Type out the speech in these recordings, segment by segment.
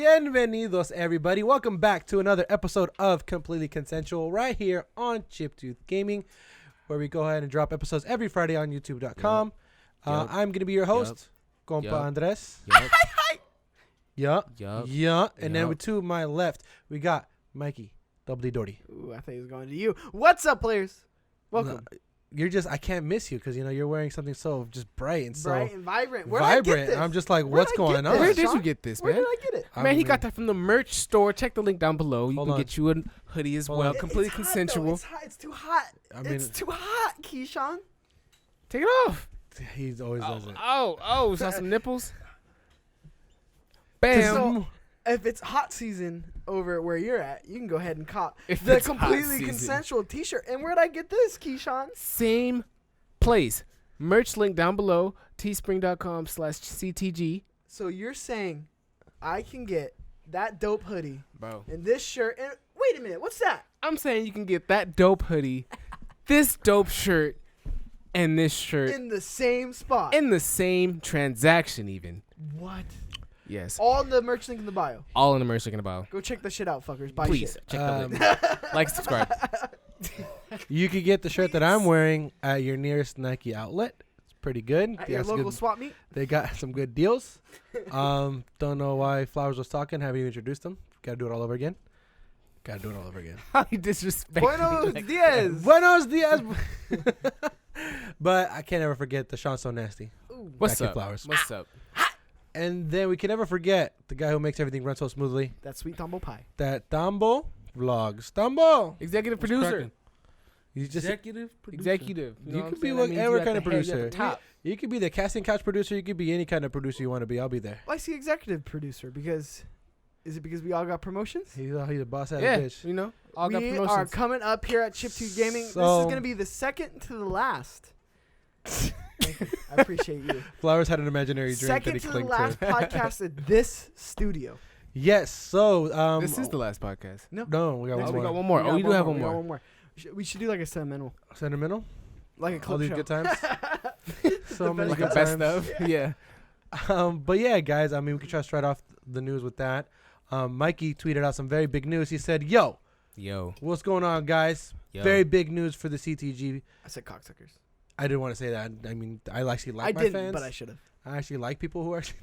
Bienvenidos, everybody. Welcome back to another episode of Completely Consensual right here on Chiptooth Gaming, where we go ahead and drop episodes every Friday on YouTube.com. I'm going to be your host, Compa Andres. And then to my left, we got Mikey, Double D Doherty. Ooh, I think he was going to you. What's up, players? Welcome. I can't miss you because, you're wearing something so just bright and so bright and vibrant. Where did I get this? I'm just like, what's going on? Where did you get this, man? Where did I get it? Man, he got that from the merch store. Check the link down below. You can get you a hoodie as well. Completely it's consensual. It's hot. It's too hot. It's too hot, Keyshawn. Take it off. He always does it. Saw some nipples. Bam. So, if it's hot season over where you're at, you can go ahead and cop the Completely Consensual t-shirt. And where'd I get this, Keyshawn? Same place. Merch link down below. teespring.com/CTG. So you're saying I can get that dope hoodie, bro, and this shirt. And wait a minute, what's that? I'm saying you can get that dope hoodie, this dope shirt, and this shirt in the same spot, in the same transaction, even. What? Yes. All in the merch link in the bio. All in the merch link in the bio. Go check the shit out, fuckers. Buy Please shit. check the link. Like, subscribe. You could get the shirt that I'm wearing at your nearest Nike outlet. It's pretty good. At your local swap meet. They got some good deals. Don't know why Flowers was talking. Haven't even introduced him. Got to do it all over again. How you disrespect Buenos dias. Buenos dias. But I can't ever forget the Shawn So Nasty. Ooh. What's up? Flowers. What's up? And then we can never forget the guy who makes everything run so smoothly. That sweet Tambo pie. That Tambo vlogs. Tambo. Executive producer. You just Executive. You could be whatever kind of producer. You could be the casting couch producer. You could be any kind of producer you want to be. I'll be there. Why is he executive producer? Is it because we all got promotions? He's a boss ass bitch. All got we promotions. are coming up here at Chiptooth Gaming. This is going to be the second to the last. Thank you. I appreciate you. Flowers had an imaginary drink second that he to the clinked last podcast at this studio. Yes. So this is the last podcast. No, we got one more. We got one more. We do have one more. We should do like a sentimental. Sentimental? Like a clip all these show. good times. So many like good a best times. of. Yeah. But yeah, guys. I mean, we could try to start off the news with that. Mikey tweeted out some very big news. He said, "Yo, what's going on, guys? Very big news for the CTG." I said cocksuckers. I didn't want to say that. I mean, I actually like my fans. But I should have. I actually like people who actually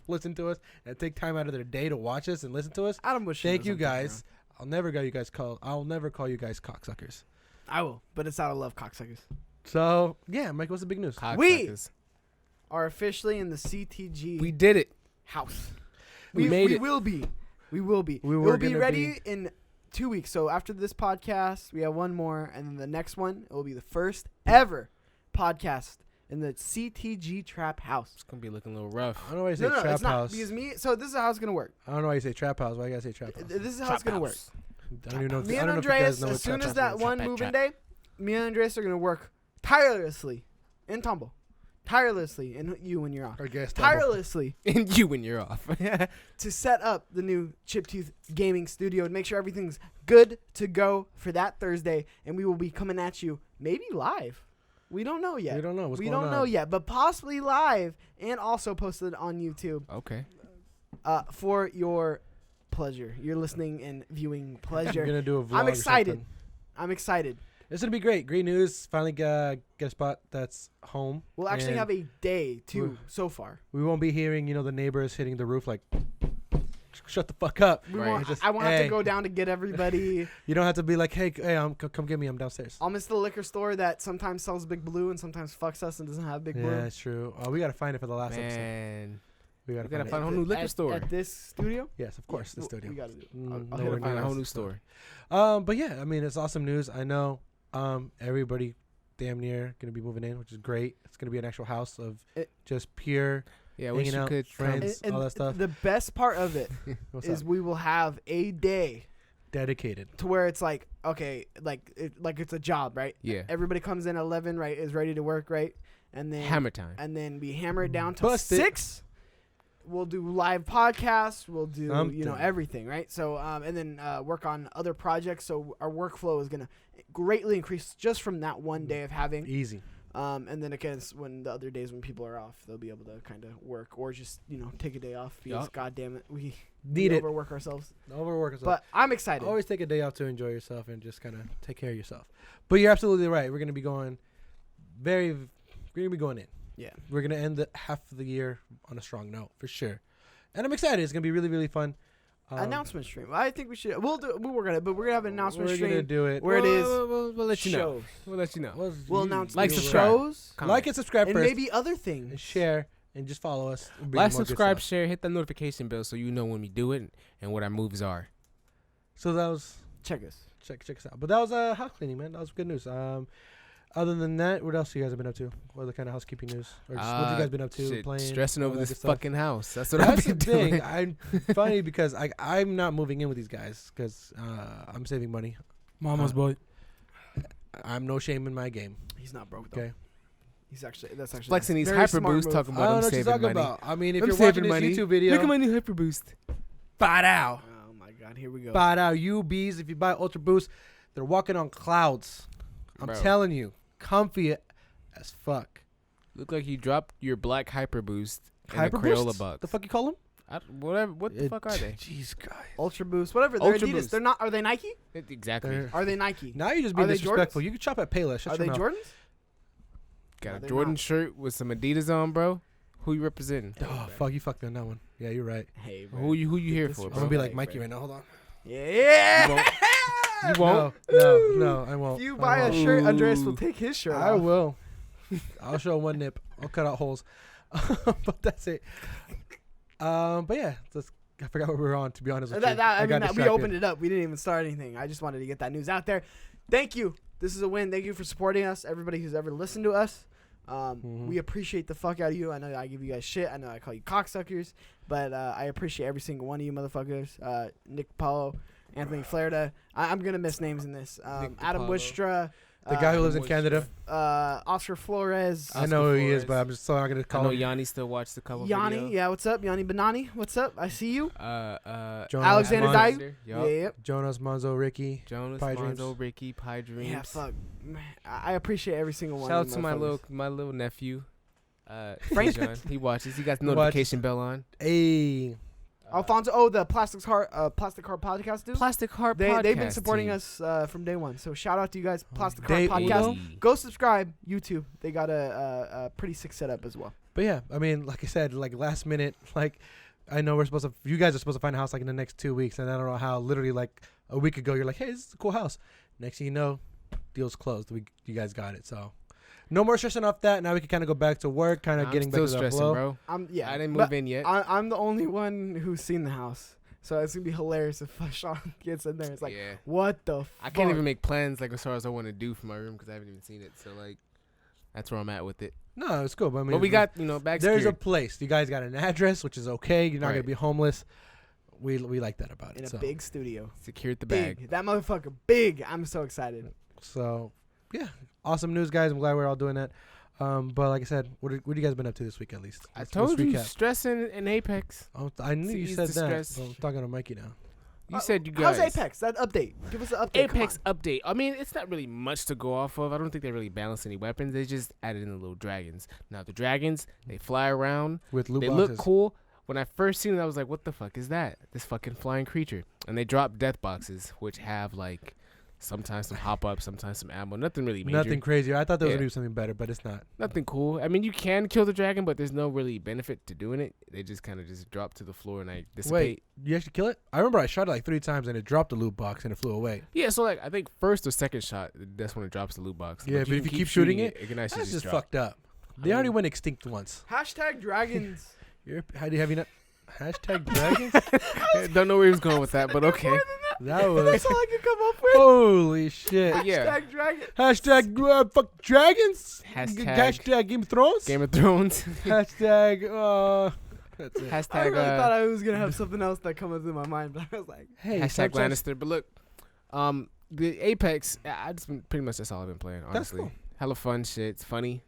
listen to us and take time out of their day to watch us and listen to us. Adam Bush. Thank you guys. I'll never call you guys cocksuckers. I will, but it's out of love, cocksuckers. So yeah, Mike, what's the big news? We are officially in the CTG. We did it. House. We made it. We will be. We'll be ready in 2 weeks. So after this podcast, we have one more, and then the next one, it will be the first ever podcast in the CTG Trap House. It's gonna be looking a little rough. I don't know why you say trap it's not, house. Because so this is how it's gonna work. I don't know why you say trap house. Why you gotta say trap house? This is how it's gonna work. I don't even know. Me and Andreas, as soon as that one moving day, me and Andreas are gonna work tirelessly in Tambo. Tirelessly, and you when you're off. Tirelessly, and you when you're off. To set up the new Chiptooth Gaming Studio and make sure everything's good to go for that Thursday. And we will be coming at you maybe live. We don't know yet. We don't know what's going on. We don't know yet, but possibly live and also posted on YouTube. Okay. For your pleasure, your listening and viewing pleasure. We're gonna do a vlog. I'm excited. It's gonna be great. Great news. Finally get a spot that's home. We'll actually have a day too so far. We won't be hearing the neighbors hitting the roof like, shut the fuck up. I won't have to go down to get everybody. You don't have to be like, hey, come get me. I'm downstairs. I'll miss the liquor store that sometimes sells Big Blue and sometimes fucks us and doesn't have Big Blue. Yeah, that's true. We gotta find it for the last episode. We gotta find a whole new liquor store at this studio. Yes, of course, the studio. We gotta do it. I'll find a whole new store. But yeah, I mean, it's awesome news. I know. Everybody damn near gonna be moving in, which is great. It's gonna be an actual house of just pure hanging out, friends, all that stuff. The best part of it is we will have a day dedicated to where it's like, okay, like it's a job, right? Yeah. Everybody comes in at 11, right? Is ready to work, right? And then hammer time. And then we hammer it down to 6. We'll do live podcasts. We'll do everything, right? So and then work on other projects. So our workflow is gonna greatly increase just from that one day of having. Easy. And then again, when the other days when people are off, they'll be able to kind of work or just take a day off because God damn it, we overwork ourselves. But I'm excited. Always take a day off to enjoy yourself and just kind of take care of yourself. But you're absolutely right. We're gonna be going we're gonna be going in. Yeah, we're gonna end the half of the year on a strong note for sure, and I'm excited. It's gonna be really, really fun. Announcement stream. I think we should. We'll work on it, but we're gonna have an announcement stream. We're gonna do it where it is. We'll let you know. We'll let you know. We'll announce like, the subscribe. shows, like and subscribe and first, maybe other things. And share and just follow us. Like, subscribe, share, hit that notification bell so you know when we do it and what our moves are. So that was check us out. But that was house cleaning, man. That was good news. Other than that, what else you guys have been up to? What other kind of housekeeping news? Or just what you guys been up to? Shit, playing, stressing over this fucking house. That's what That's I've been the thing. doing. I'm funny because I'm not moving in with these guys because I'm saving money. Mama's boy. I'm no shame in my game. He's not broke though. Okay. That's actually flexing these very hyper boosts, talking I don't know about what him you're saving talking money. about. I mean, if I'm you're watching saving this money. YouTube video, Look at my new hyper boost. buy it out. Oh my God, here we go. Buy it out. UBs, if you buy Ultra Boost, they're walking on clouds. I'm Bro. telling you, comfy as fuck. Look like you dropped your black hyper boost in Hyper a Crayola Boosts? box. The fuck you call them? Whatever. What the fuck are they? Jeez, guys. Ultra Boost, whatever. They're Ultra Adidas. Boost. They're not. Are they Nike? Exactly. Are they Nike? Now you're just Are being they disrespectful. Jordans? You can chop at Payless. Shut Are they your mouth. Jordans? Got No, a they're Jordan not. shirt with some Adidas on, bro. Who you representing? Oh, fuck. You fucked me on that one. Yeah, you're right. Hey, bro. Who you here for, I'm bro? going to be like Hey, Mikey bro. right now. Hold on. Yeah. You won't? No, I won't. If you I buy a won't. shirt, Andres will take his shirt I off. will. I'll show one nip. I'll cut out holes. But that's it. But yeah, I forgot what we were on, to be honest with you. I got mean, we distracted. opened it up. We didn't even start anything. I just wanted to get that news out there. Thank you. This is a win. Thank you for supporting us, everybody who's ever listened to us. We appreciate the fuck out of you. I know I give you guys shit. I know I call you cocksuckers, but I appreciate every single one of you motherfuckers. Nick Paulo, Anthony Flairda. I'm going to miss names in this. Adam Wistra. The guy who lives in Canada. Oscar Flores. I know who he is, but I'm just so not going to I call know him. Yanni still watched the couple Yanni, videos. yeah, what's up? Yanni Benani, what's up? I see you. Jonas Alexander Monzo. Dayu. Yup. Yeah. Jonas, Monzo, Ricky. Jonas, Pie Dreams. Monzo, Ricky, Pie Dreams. Yeah, fuck. I appreciate every single one. Shout of out you to motherfuckers. my little nephew, Frank. John. He watches. He got the He notification bell on. Hey. Alfonso, the Plastic Heart podcast dude. Plastic Heart They've been Podcast supporting team. us from day one. So shout out to you guys, Plastic Day Heart podcast. uno? Go subscribe, YouTube. They got a pretty sick setup as well. But yeah, I mean, like I said, like last minute, like I know you guys are supposed to find a house like in the next 2 weeks, and I don't know how. Literally, like a week ago, you're like, "Hey, this is a cool house." Next thing you know, deal's closed. You guys got it. So no more stressing off that. Now we can kind of go back to work, kind of I'm getting back still to the stressing, flow. bro. I didn't but move in yet. I'm the only one who's seen the house, so it's gonna be hilarious if Shawn gets in there. It's like, yeah. what the? I can't fuck? even make plans like as far as I want to do for my room because I haven't even seen it. So like, that's where I'm at with it. No, it's cool. But I mean, But we got back. there's a place. You guys got an address, which is okay. You're not gonna Right. be homeless. We like that about in it. a big studio. secured the Big. bag. That motherfucker big. I'm so excited. So yeah, awesome news, guys. I'm glad we're all doing that. But like I said, what have you guys been up to this week at least? I Let's told you, recap. stressing in Apex. Oh, I knew to you ease said the that. stress. Well, I'm talking to Mikey now. You said you guys. How's Apex? That update. Give us an update. Come Apex on. update. I mean, it's not really much to go off of. I don't think they really balance any weapons. They just added in the little dragons. Now the dragons, they fly around. With loot They boxes. look cool. When I first seen it, I was like, "What the fuck is that? This fucking flying creature?" And they drop death boxes, which have like sometimes some hop ups, sometimes some ammo. Nothing really major. Nothing crazy. I thought they were Yeah. gonna do something better, but it's not. Nothing cool. I mean, you can kill the dragon, but there's no really benefit to doing it. They just kind of just drop to the floor and I dissipate. Wait, you actually kill it? I remember I shot it like 3 times and it dropped the loot box and it flew away. Yeah, so like I think first or second shot, that's when it drops the loot box. Yeah, but if can you keep shooting it, can actually That's just drop. fucked up. They already went extinct once. Hashtag dragons. Have you not? Hashtag dragons? Don't know where he was going with that, but okay. That was That's all I could come up with. holy shit. But yeah, Hashtag dragon. Hashtag fuck dragons. Hashtag Game of Thrones. Game of Thrones. Hashtag that's it. I Hashtag really thought I was gonna have something else that come through my mind, but I was like, Hey, hashtag sometimes- Lannister. But look, the Apex, I just been pretty much that's all I've been playing. Honestly, cool. hella fun shit. It's funny.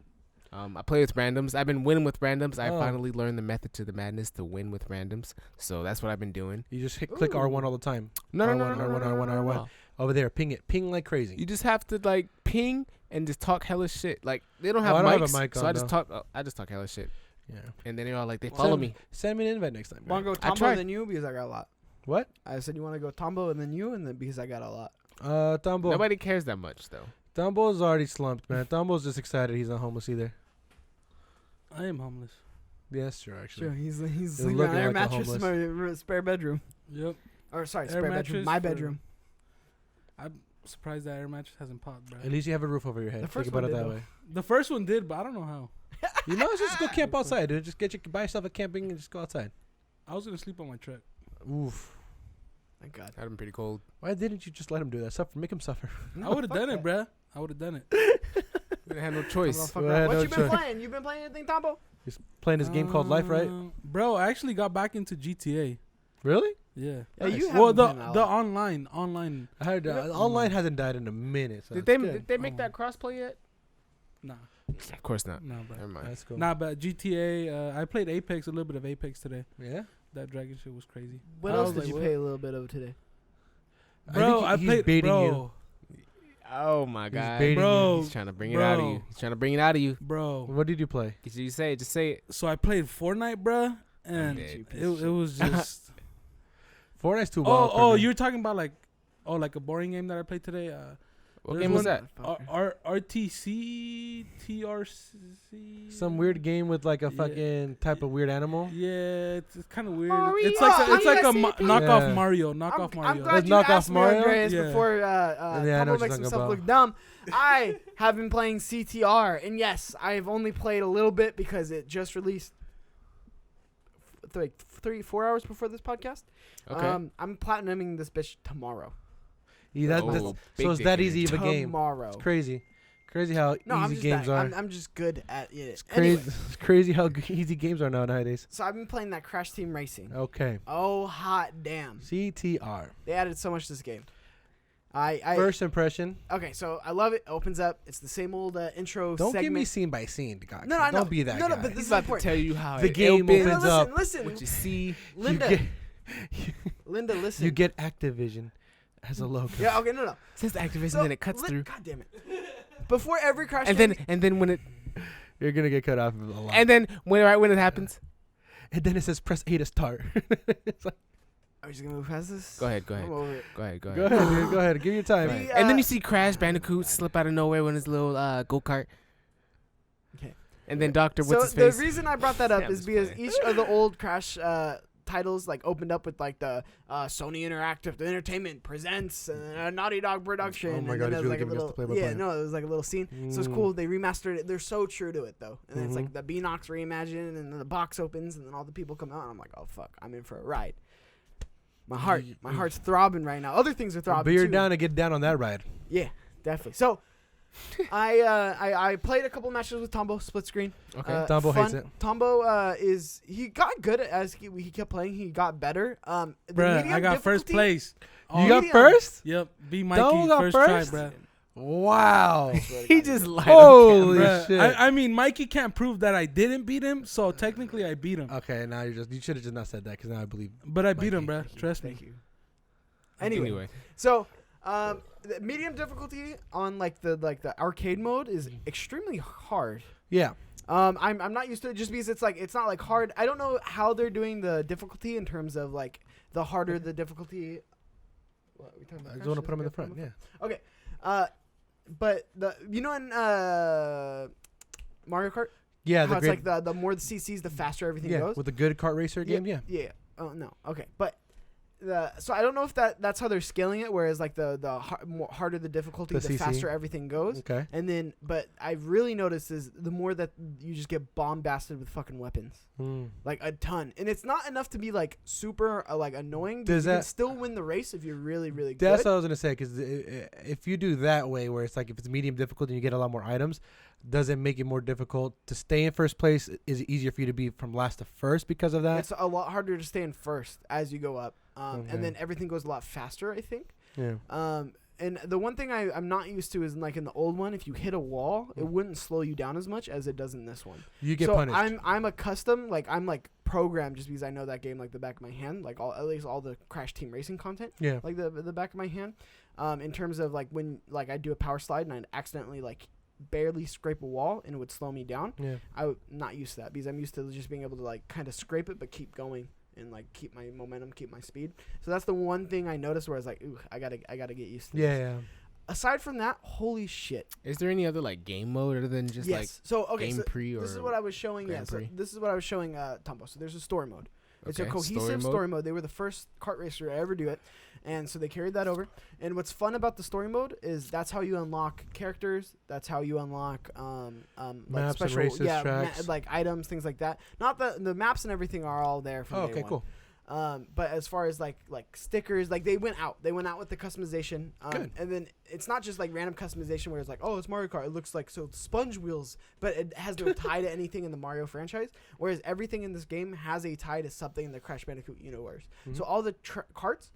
I play with randoms. I've been winning with randoms. I Oh. finally learned the method to the madness to win with randoms. So that's what I've been doing. You just click R1 all the time. No, R1. Over there, ping it. Ping like crazy. You just have to like ping, and just talk hella shit. Like they don't I have don't have mics, a mic so on, I just though. talk. I just talk hella shit, Yeah. and then they're all like, they follow me. Send me an invite next time. Want to go I Tambo tried. and then you because I got a lot. What? I said you want to go Tambo and then you and then because I got a lot. Tambo. Nobody cares that much though. Tambo's already slumped, man. Tambo's just excited he's not homeless either. I am homeless. Yeah, that's true, actually. Sure, he's sleeping looking on air like a mattress in my spare bedroom. Yep. Or sorry, Air spare bedroom, mattress my for- bedroom. I'm surprised that air mattress hasn't popped, bro. At least you have a roof over your head. The Think first about one it did, that though. way. The first one did, but I don't know how. You might as well just go camp outside, dude. Just buy yourself a camping and just go outside. I was gonna sleep on my truck. Oof. Thank God. I've been pretty cold. Why didn't you just let him do that? Suffer, make him suffer. I would have fuck done that. it, bruh. I would have done it. We didn't have no choice. Well, What no you been choice. playing? You been playing anything, Tambo? He's playing this game called Life, right? Bro, I actually got back into GTA. Really? Yeah. Yeah, Nice. you Well, haven't the been out. the online. I heard Yeah. online hasn't died in a minute. So Did that's they good. did they make that crossplay yet? Nah, Of course not. nah, bro. Never mind. That's cool. Nah, but GTA. I played Apex, a little bit of Apex today. Yeah. That dragon shit was crazy. What I else was did like, you what? play a little bit of today? Bro, think I he's played. baiting bro, you. Oh my god. baiting bro, He's trying to bring it out of you. He's trying to bring it out of you. bro. What did you play? Did you say it? Just say it. So I played Fortnite, bruh, and dead. it was just. Fortnite's too wild. Oh, you're talking about like a boring game that I played today. What There's game was one- that? RTC TRC. some weird game with like a Yeah. fucking type of weird animal. Yeah, it's kind of weird. Mario, It's like I'm it's like a gonna say knockoff Yeah. Mario. I'm Mario. glad you Knock off asked me, Mario? Andreas, Yeah. before Yeah, I know Tambo what you're makes talking himself about. look dumb. I have been playing CTR, and yes, I have only played a little bit because it just released like 4 hours before this podcast. Okay. I'm platinuming this bitch tomorrow. Yeah, Oh, so big it's dick that energy. easy of a game. Tomorrow. It's crazy. Crazy how No, I'm easy just games that, are. I'm just good at it. It's crazy. Anyway, It's crazy how easy games are nowadays. so I've been playing that Crash Team Racing. Okay. Oh, hot damn. CTR. They added so much to this game. I First impression. Okay, so I love it. Opens up. It's the same old intro Don't segment. give me scene by scene, guy. No, I know. Don't be that No, guy. but this He's is about to important. tell you how The it game opens, opens listen, up. listen. what you see. Linda, You Linda, listen. you get Activision as a logo. Yeah, okay, no. Says the activation, So, then it cuts through, God damn it. Before every Crash and game, then when it You're gonna get cut off a lot. and then when it happens, And then it says press A to start. It's like, are we just gonna move past this? go ahead, I'm over it. go ahead. go ahead, dude. Go ahead. Give your time. The, And then you see Crash Bandicoot slip out of nowhere with his little go kart. Okay. And then Doctor, So what's his the face? reason I brought that up I'm is just because playing. each of the old Crash titles like opened up with like the Sony Interactive Entertainment presents and a Naughty Dog production. Oh my and God, then he's there was really like a giving us little, the play-by-play. yeah, no, it was like a little scene. So it's Mm. cool. They remastered it. They're so true to it though. And then it's like Mhm. the Beanox reimagined, and then the box opens, and then all the people come out. And I'm like, oh fuck, I'm in for a ride. My heart's throbbing right now. Other things are throbbing But you're too. down to get down on that ride. Yeah, definitely. So, I played a couple matches with Tambo split screen. Okay. Tambo fun. hates it. Tambo he got good as he kept playing. He got better. The Bruh, medium I got first difficulty- place. You got medium. first? Yep, B Mikey Tambo got first first? try, bruh. Wow. He just lied. Holy Bruh, shit. I mean, Mikey can't prove that I didn't beat him, so technically I beat him. Okay, now you should have just not said that because now I believe. But I beat him, Mikey, bruh. Thank you, Trust me. Thank you. Anyway, so the medium difficulty on like the arcade mode is extremely hard. Yeah. I'm not used to it just because it's not like hard. I don't know how they're doing the difficulty in terms of like the harder the difficulty. What are we talking about? I just want to put him in the front. Yeah. Okay. But in Mario Kart, Yeah. how The it's great, like the more the CCs, the faster everything yeah. goes. With the good kart racer game. Yeah. Yeah. Oh no. Okay. But so I don't know if that's how they're scaling it. Whereas like the harder the difficulty, The the CC. faster everything goes. Okay. And then, but I've really noticed is the more that you just get bombasted with fucking weapons, like a ton, and it's not enough to be like super like annoying. Does You can that- still win the race if you're really really That's good. what I was gonna say. Because if you do that way, where it's like if it's medium difficult and you get a lot more items, does it make it more difficult to stay in first place? Is it easier for you to be from last to first because of that? It's a lot harder to stay in first as you go up, Okay. and then everything goes a lot faster. I think. Yeah. And the one thing I'm not used to is like in the old one, if you hit a wall, it wouldn't slow you down as much as it does in this one. You get so punished. I'm accustomed, like I'm like programmed just because I know that game like the back of my hand, like at least all the Crash Team Racing content, Yeah. like the back of my hand. In terms of like when like I do a power slide and I accidentally like barely scrape a wall and it would slow me down. Yeah. I'm not used to that because I'm used to just being able to like kind of scrape it but keep going and like keep my momentum, keep my speed. So that's the one thing I noticed where I was like, ooh, I gotta get used to this. Yeah. Aside from that, holy shit. Is there any other like game mode other than just like game pre or this is what I was showing. Grand Prix? So this is what I was showing Tambo. So there's a story mode. It's a Okay, cohesive story mode. They were the first kart racer to ever do it, and so they carried that over. And what's fun about the story mode is that's how you unlock characters. That's how you unlock like maps special, and races, tracks. like items, things like that. Not the maps and everything are all there from day one. Cool. But as far as like stickers, like they went out with the customization. Good. And then it's not just like random customization where it's like, oh, it's Mario Kart. It looks like sponge wheels, but it has no tie to anything in the Mario franchise. Whereas everything in this game has a tie to something in the Crash Bandicoot universe. Mm-hmm. So all the carts,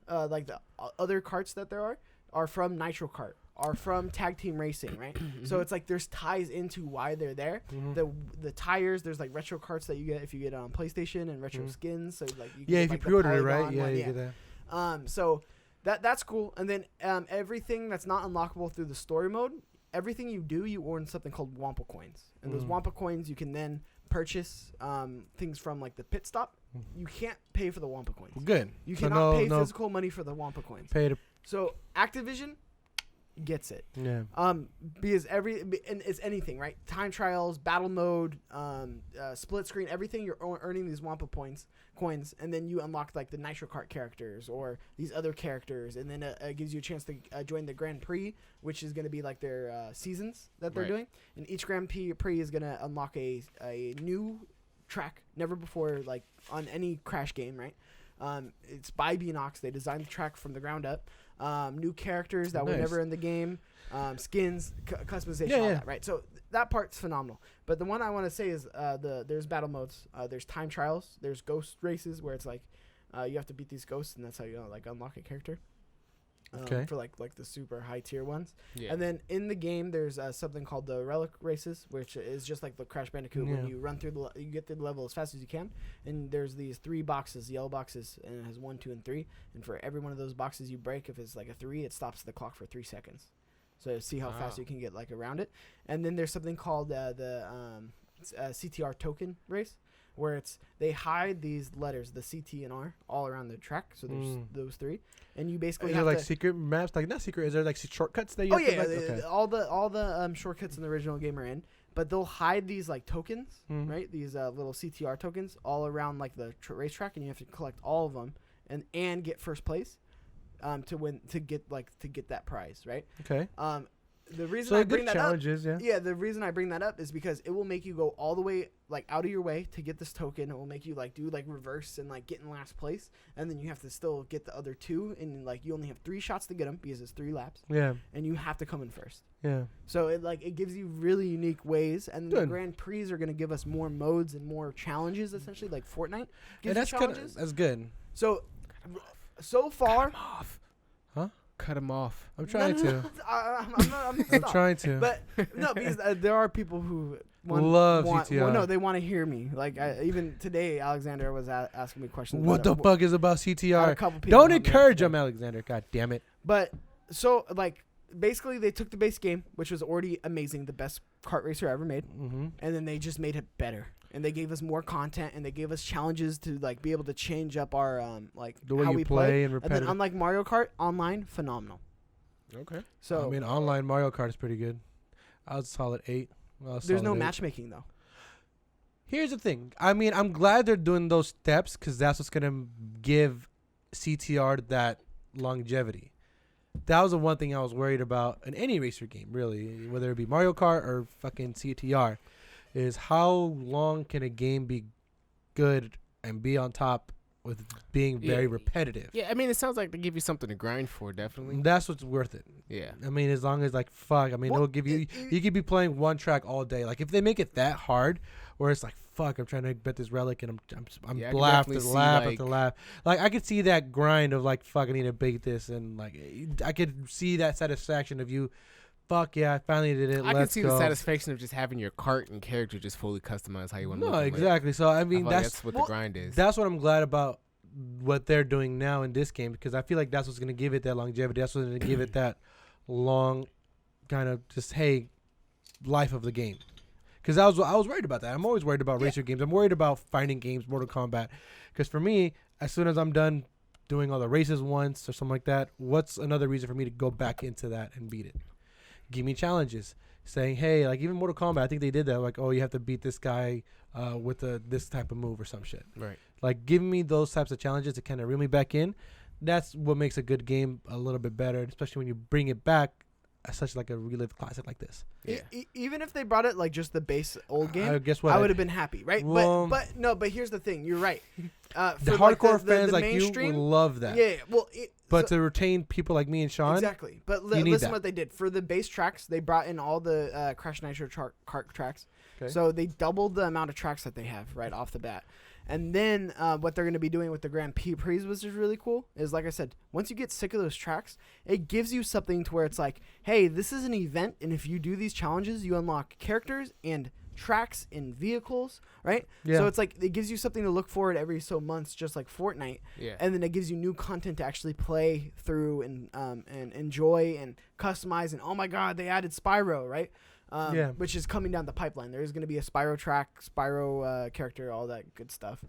like the other carts that there are from Nitro Kart. Are from Tag Team Racing, right? So it's like there's ties into why they're there. Mm-hmm. The tires, there's like retro carts that you get if you get on PlayStation and retro skins. So like you Yeah, get, if like, you pre-order it, right? Polygon Yeah, one, you get that. So that's cool. And then everything that's not unlockable through the story mode, everything you do, you earn something called Wampa coins, and those Wampa coins you can then purchase things from like the pit stop. You can't pay for the Wampa coins. Good. You So cannot pay physical money for the Wampa coins. Pay to. So Activision gets it. Yeah. Because and it's anything, right? Time trials, battle mode, split screen, everything. You're earning these Wampa coins, and then you unlock like the Nitro Kart characters or these other characters, and then it gives you a chance to join the Grand Prix, which is going to be like their seasons that they're doing. And each Grand Prix is going to unlock a new track, never before like on any Crash game, right? It's by Beanox. They designed the track from the ground up. New characters that were never in the game, skins, customization, all that, right? So that part's phenomenal. But the one I want to say is there's battle modes, there's time trials, there's ghost races where it's like you have to beat these ghosts, and that's how you like unlock a character. For like the super high tier ones. Yeah. And then in the game there's something called the relic races, which is just like the Crash Bandicoot when you run through you get through the level as fast as you can, and there's these 3 boxes, yellow boxes, and it has 1, 2, and 3, and for every one of those boxes you break, if it's like a 3, it stops the clock for 3 seconds, so see how fast you can get like around it. And then there's something called the CTR token race, where they hide these letters, the CT and R, all around the track. So there's those 3, and you basically Is have there like secret maps? Like not secret. Is there like shortcuts that you? All the shortcuts in the original game are in, but they'll hide these like tokens, right? These little CTR tokens all around like the racetrack, and you have to collect all of them and get first place to get that prize, right? Okay. The reason I bring that challenges, up, the reason I bring that up is because it will make you go all the way, like out of your way to get this token. It will make you like do like reverse and like get in last place, and then you have to still get the other 2, and like you only have 3 shots to get them because it's 3 laps. Yeah. And you have to come in first. Yeah. So it gives you really unique ways, and the Grand Prix are going to give us more modes and more challenges, essentially like Fortnite. And that's good. So far. Cut 'em off. Huh? Cut him off. I'm trying to. I'm trying to. But no, because there are people who love CTR. Well, no, they want to hear me. Like even today, Alexander was asking me questions. What the fuck is about CTR? Don't encourage him, Alexander. God damn it. But so like basically, they took the base game, which was already amazing, the best kart racer ever made, and then they just made it better. And they gave us more content, and they gave us challenges to like be able to change up our like the way how you we play and then unlike Mario Kart online, phenomenal. Okay. So I mean, online Mario Kart is pretty good. I was solid 8. There's no matchmaking though. Here's the thing. I mean, I'm glad they're doing those steps because that's what's gonna give CTR that longevity. That was the one thing I was worried about in any racer game, really, whether it be Mario Kart or fucking CTR. Is how long can a game be good and be on top with being very repetitive? Yeah, I mean, it sounds like they give you something to grind for, definitely. That's what's worth it. Yeah. I mean, as long as, like, fuck, I mean, it'll give you, you could be playing one track all day. Like, if they make it that hard, where it's like, fuck, I'm trying to get this relic, and I'm laugh after laugh after laugh. Like, I could see that grind of, like, fuck, I need to beat this, and, like, I could see that satisfaction of you. Fuck yeah, I finally did it. I can see the satisfaction of just having your cart and character just fully customized how you want to look. No, exactly. So, I mean, that's what the grind is. That's what I'm glad about what they're doing now in this game, because I feel like that's what's going to give it that longevity. That's what's going to give it that long kind of just, hey, life of the game. Because I was worried about that. I'm always worried about racer games. I'm worried about fighting games, Mortal Kombat. Because for me, as soon as I'm done doing all the races once or something like that, what's another reason for me to go back into that and beat it? Give me challenges. Saying, hey, like even Mortal Kombat, I think they did that. Like, oh, you have to beat this guy with this type of move or some shit. Right. Like, giving me those types of challenges to kind of reel me back in. That's what makes a good game a little bit better, especially when you bring it back as such like a relived classic like this. Yeah. Even if they brought it like just the base old game, guess what? I would have been happy, right? Well, but here's the thing. You're right. The hardcore fans like you would love that. Yeah. Well, but to retain people like me and Shawn, exactly. But listen what they did for the base tracks. They brought in all the Crash Nitro kart tracks. Okay. So they doubled the amount of tracks that they have right off the bat. And then what they're going to be doing with the Grand Prix, which is really cool, is like I said, once you get sick of those tracks, it gives you something to where it's like, hey, this is an event, and if you do these challenges, you unlock characters and tracks and vehicles, right? Yeah. So it's like it gives you something to look forward every so months, just like Fortnite. Yeah. And then it gives you new content to actually play through and enjoy and customize. And oh my God, they added Spyro, right? Which is coming down the pipeline. There's going to be a Spyro track, Spyro character, all that good stuff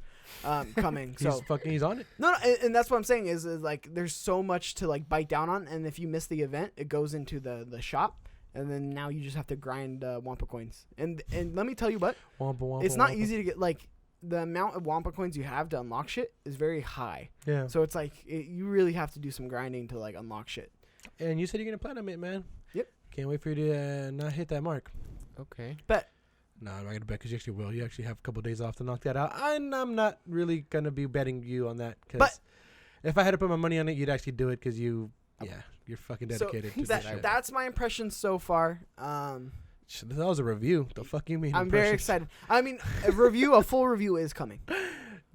coming. He's on it. No, and that's what I'm saying is like there's so much to like bite down on, and if you miss the event, it goes into the shop, and then now you just have to grind Wampa coins. And let me tell you what, it's not easy to get like the amount of Wampa coins you have to unlock shit is very high. Yeah. So it's like you really have to do some grinding to like unlock shit. And you said you're gonna platinum it, man. Yep. Can't wait for you to not hit that mark. Okay. Bet. No, I'm not going to bet because you actually will. You actually have a couple of days off to knock that out. I'm not really going to be betting you on that. Because if I had to put my money on it, you'd actually do it because you're fucking dedicated. So that's my impression so far. That was a review. The fuck you mean? I'm very excited. I mean, a full review is coming.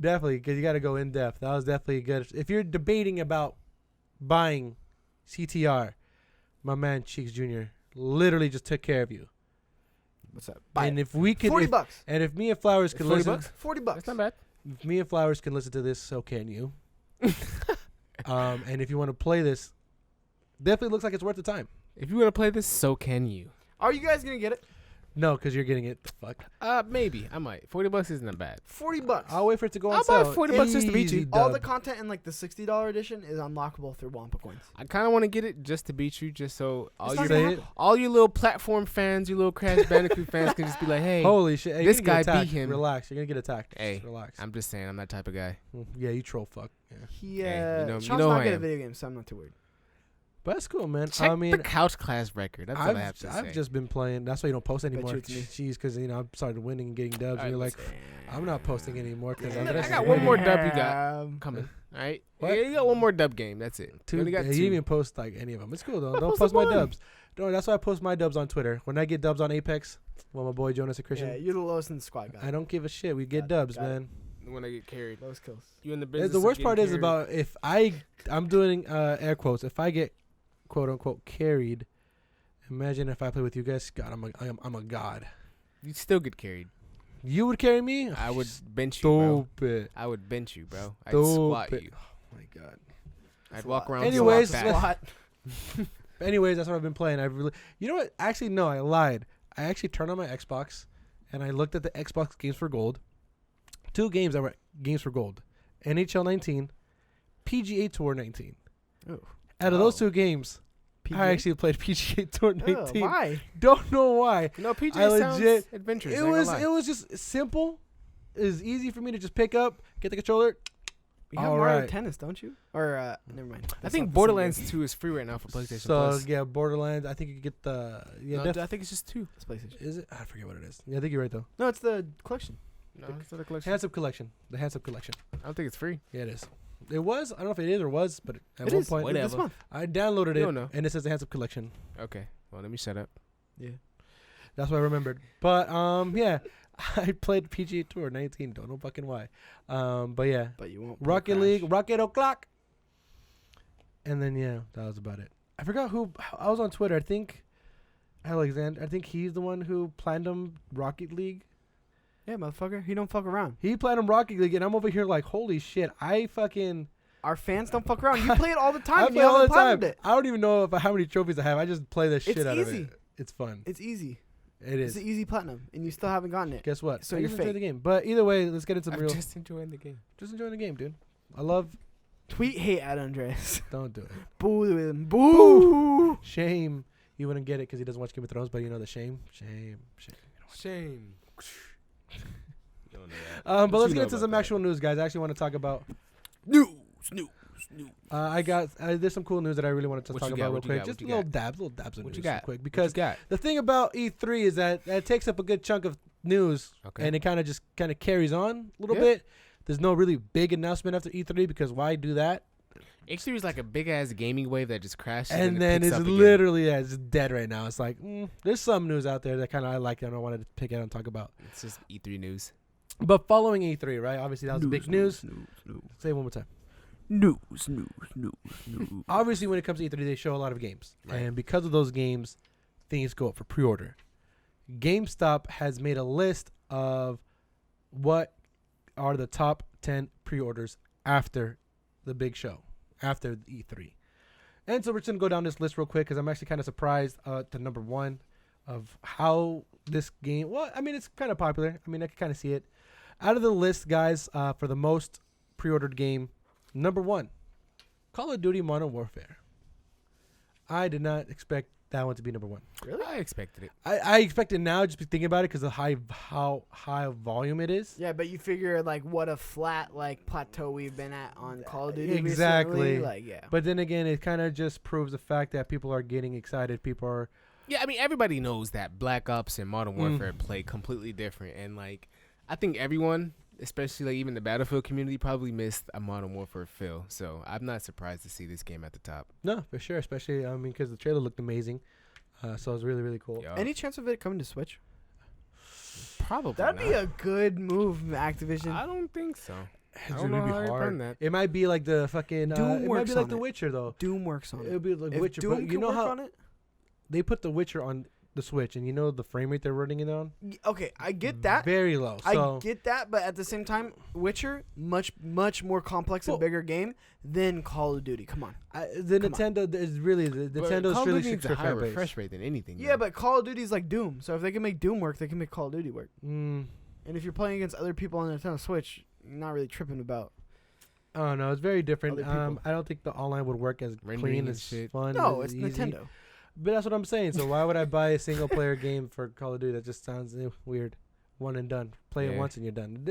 Definitely, because you got to go in depth. That was definitely good. If you're debating about buying CTR, my man Cheeks Jr. literally just took care of you. What's that? And if we could, $40. And if me and Flowers could listen, $40. That's not bad. If me and Flowers can listen to this, so can you. And if you want to play this, definitely looks like it's worth the time. If you want to play this, so can you. Are you guys gonna get it? No, because you're getting it. Fuck. Maybe I might. $40 isn't that bad. $40. I'll wait for it to go on I'll sale. buy $40 just to beat you. All the content in like the $60 edition is unlockable through Wampa coins. I kind of want to get it just to beat you, just so all you little platform fans, you little Crash Bandicoot fans can just be like, hey, holy shit, hey, this guy beat him. Relax, you're gonna get attacked. Hey, just relax. I'm just saying, I'm that type of guy. Yeah, you troll fuck. Yeah. Hey, Sean's not good at video games, so I'm not too worried. But that's cool, man. Check the couch class record. That's what I have to say. I've just been playing. That's why you don't post anymore. Jeez, because I started winning and getting dubs, and you're like, I'm not posting anymore because I got one more dub you got coming. All right, yeah, you got one more dub game. That's it. You didn't even post like any of them. It's cool though. Don't post my dubs. No, that's why I post my dubs on Twitter. When I get dubs on Apex, well, my boy Jonas and Christian. Yeah, you're the lowest in the squad, guy. I don't give a shit. We get dubs, man. When I get carried, lowest kills. You in the business. The worst part is about if I'm doing air quotes. If I get quote unquote carried, imagine if I play with you guys. God, I'm a god. You'd still get carried. You would carry me? I would bench you, bro. I would bench you, bro. I'd squat you. Oh my god. I'd walk around. Anyways, squat. Anyways, that's what I've been playing. You know what? Actually, no, I lied. I actually turned on my Xbox and I looked at the Xbox Games for Gold. 2 games that were Games for Gold: NHL 19, PGA Tour 19. Oh. Out of those 2 games, PGA? I actually played PGA Tour 19. Why? Don't know why. No, PGA sounds adventurous. It was just simple. It was easy for me to just pick up, get the controller. You have Mario Tennis, don't you? Or never mind. I think Borderlands 2 is free right now for PlayStation Plus. So yeah, Borderlands. I think you could get the. Yeah, no, I think it's just 2. It's PlayStation. Is it? I forget what it is. Yeah, I think you're right though. No, it's the collection. No, it's not a collection. Hands Up Collection. The Hands Up Collection. I don't think it's free. Yeah, it is. It was. I don't know if it is or was, but at one point, this month. I downloaded it, and it says the Hands Up Collection. Okay. Well, let me shut up. Yeah. That's what I remembered. But yeah, I played PGA Tour 19. Don't know fucking why. But yeah. But you won't. Rocket League, Rocket O'Clock. And then yeah, that was about it. I forgot who. I was on Twitter. I think Alexander. I think he's the one who planned him Rocket League. Yeah, motherfucker. He don't fuck around. He played him Rocket League, and I'm over here like, holy shit! Our fans don't fuck around. You play it all the time. I play all the time. I don't even know how many trophies I have. I just play the shit out of it. It's fun. It's easy. It is. It's an easy platinum, and you still haven't gotten it. Guess what? So I you're just enjoy fake. the game. But either way, let's get into some I'm real. just enjoying the game. Just enjoying the game, dude. I love. Tweet hate at Andres. Don't do it. Boo to him. Boo. Shame. He wouldn't get it because he doesn't watch Game of Thrones. But you know the shame. Shame. But let's get into some actual news, guys. I actually want to talk about News. there's some cool news that I really wanted to What talk you about got? real What you quick. got? Just What you little dabs of What news you real got? quick. What Because you got? the thing about E3 is that it takes up a good chunk of news, Okay. and it kind of carries on a little Yeah. bit. There's no really big announcement after E3 because why do that? H3 is like a big ass gaming wave that just crashes And it then picks it's up again. literally it's dead right now. It's like there's some news out there that kind of I like and I wanted to pick out and talk about. It's just E3 news. But following E3, right? Obviously that was big news. Say it one more time. News. Obviously, when it comes to E3, they show a lot of games, Right. and because of those games, things go up for pre-order. GameStop has made a list of what are the top 10 pre-orders after the big show, after E3. And so we're just going to go down this list real quick because I'm actually kind of surprised at the number one of how this game, well, I mean, it's kind of popular. I mean, I can kind of see it. Out of the list, guys, for the most pre-ordered game, number one, Call of Duty Modern Warfare. I did not expect that one to be number one. Really? I expected it. I expect it now just thinking about it because of how high volume it is. Yeah, but you figure like what a flat like plateau we've been at on Call of Duty Exactly. recently. Like yeah. But then again, it kind of just proves the fact that people are getting excited. People are. Yeah, I mean, everybody knows that Black Ops and Modern Warfare play completely different. And, like, I think everyone, especially, like, even the Battlefield community, probably missed a Modern Warfare feel. So, I'm not surprised to see this game at the top. No, for sure. Especially, I mean, because the trailer looked amazing. So it was really, really cool. Yo, Any chance of it coming to Switch? probably That'd be not. a good move, Activision. I don't think so. It's I don't really know how be they've hard. done that. It might be like the fucking. Doom It might works be like on The it. Witcher, though. Doom works on It'll it. be like If Witcher. Doom But you can know work how on it? they put The Witcher on the Switch, and you know the frame rate they're running it on? Okay, I get that. Very low. So I get that, but at the same time, Witcher much more complex Well- and bigger game than Call of Duty. Come on. the Come on. Nintendo is really the But Nintendo's Call of really Duty needs strict a for higher fan base. refresh rate than anything. Yeah, though. but Call of Duty is like Doom. So if they can make Doom work, they can make Call of Duty work. Mm, And if you're playing against other people on Nintendo Switch, you're not really tripping about. I don't know. It's very different. Other people. I don't think the online would work as Rendering clean and as shit. fun. No, as it's easy. Nintendo. But that's what I'm saying. So why would I buy a single player game for Call of Duty? That just sounds weird. One and done. Play it Yeah. once and you're done.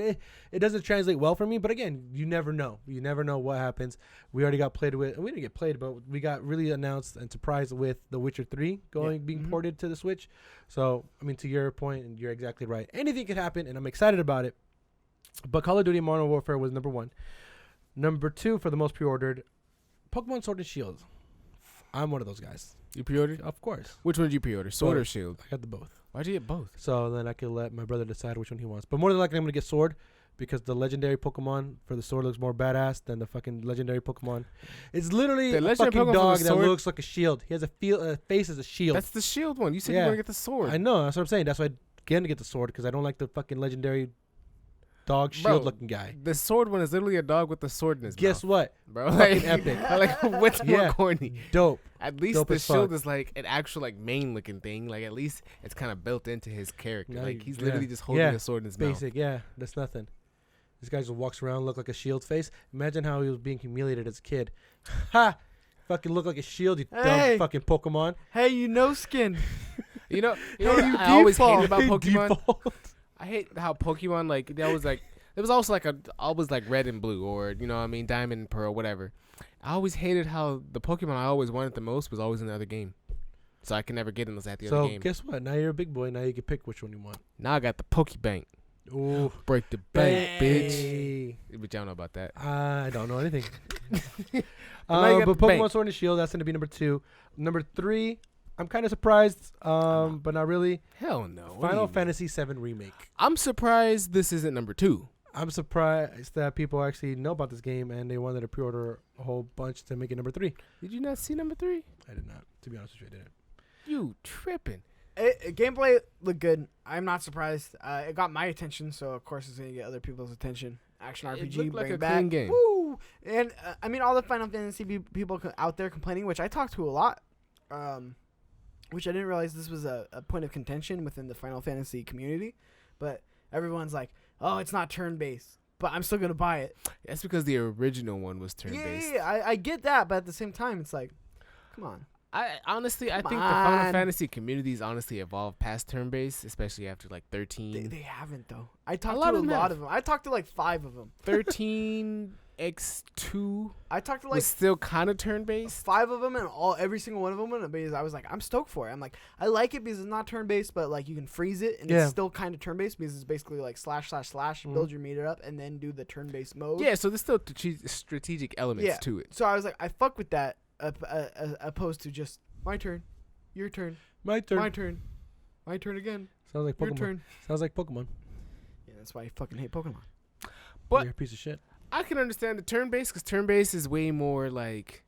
It doesn't translate well for me. But again, you never know. You never know what happens. We already got played with. We didn't get played, but we got really announced and surprised with The Witcher 3 being Mhm. ported to the Switch. So I mean, to your point, and you're exactly right. Anything could happen, and I'm excited about it. But Call of Duty Modern Warfare was number one. Number two for the most pre-ordered, Pokemon Sword and Shield. I'm one of those guys. You pre-ordered? Of course. Which one did you pre-order? Sword or Both. Shield? I got the both. Why'd you get both? So then I can let my brother decide which one he wants. But more than likely, I'm going to get Sword because the legendary Pokemon for the Sword looks more badass than the fucking legendary Pokemon. It's literally The a legendary fucking Pokemon for dog the that Sword- looks like a shield. He has a face as a shield. That's the Shield one. You said Yeah. you want to get the Sword. I know. That's what I'm saying. That's why I'm going to get the Sword because I don't like the fucking legendary dog Bro, shield looking guy. The Sword one is literally a dog with the sword in his Guess mouth. what? Bro, Fucking like, epic. like, what's more Yeah. corny? Dope. At least Dope the as Shield fuck. is like an actual like main looking thing. Like at least it's kind of built into his character. No, Like he's yeah. literally just holding Yeah. a sword in his mouth. Basic. Yeah. That's nothing. This guy just walks around, look like a shield face. Imagine how he was being humiliated as a kid. Ha! Fucking look like a shield, you Hey. dumb fucking Pokemon. Hey, you know skin. You know Hey, what you I always default. hated about Hey, Pokemon. default. I hate how Pokemon like there was like there was also like always like red and blue or you know what I mean diamond and pearl whatever. I always hated how the Pokemon I always wanted the most was always in the other game, so I could never get unless I had the other So game. guess what? Now you're a big boy. Now you can pick which one you want. Now I got the Pokebank. Ooh, Break the bank, bitch. hey. But y'all know about that. I don't know anything. now you got But the Pokemon bank. Sword and Shield, that's going to be number 2. Number 3, I'm kind of surprised, but not really. Hell no. What do you Final mean? Fantasy VII Remake. I'm surprised this isn't number 2. I'm surprised that people actually know about this game and they wanted to pre-order a whole bunch to make it number 3. Did you not see number 3? I did not. To be honest with you, I didn't. You tripping? Gameplay looked good. I'm not surprised. It got my attention, so of course it's gonna get other people's attention. Action It RPG, looked like bring a it back. clean game. Woo! And I mean, all the Final Fantasy people out there complaining, which I talk to a lot. which I didn't realize this was a point of contention within the Final Fantasy community, but everyone's like, oh, it's not turn-based, but I'm still going to buy it. That's because the original one was turn-based. Yeah, I get that, but at the same time, it's like, come on. I think the Final Fantasy community's honestly evolved past turn-based, especially after like 13. They haven't, though. I talked to a lot of them. I talked to like 5 of them. 13X2 I talked to was still kind of turn-based. 5 of them, and every single one of them, because I was like, I'm stoked for it. I'm like, I like it because it's not turn-based, but like you can freeze it, and it's still kind of turn-based because it's basically like / build your meter up, and then do the turn-based mode. Yeah, so there's still strategic elements to it. So I was like, I fuck with that. Opposed to just my turn, your turn, my turn, my turn, my turn again. Sounds like Pokemon. Your turn. Sounds like Pokemon. Yeah, that's why I fucking hate Pokemon. But you're a piece of shit. I can understand the turn-based because turn-based is way more like,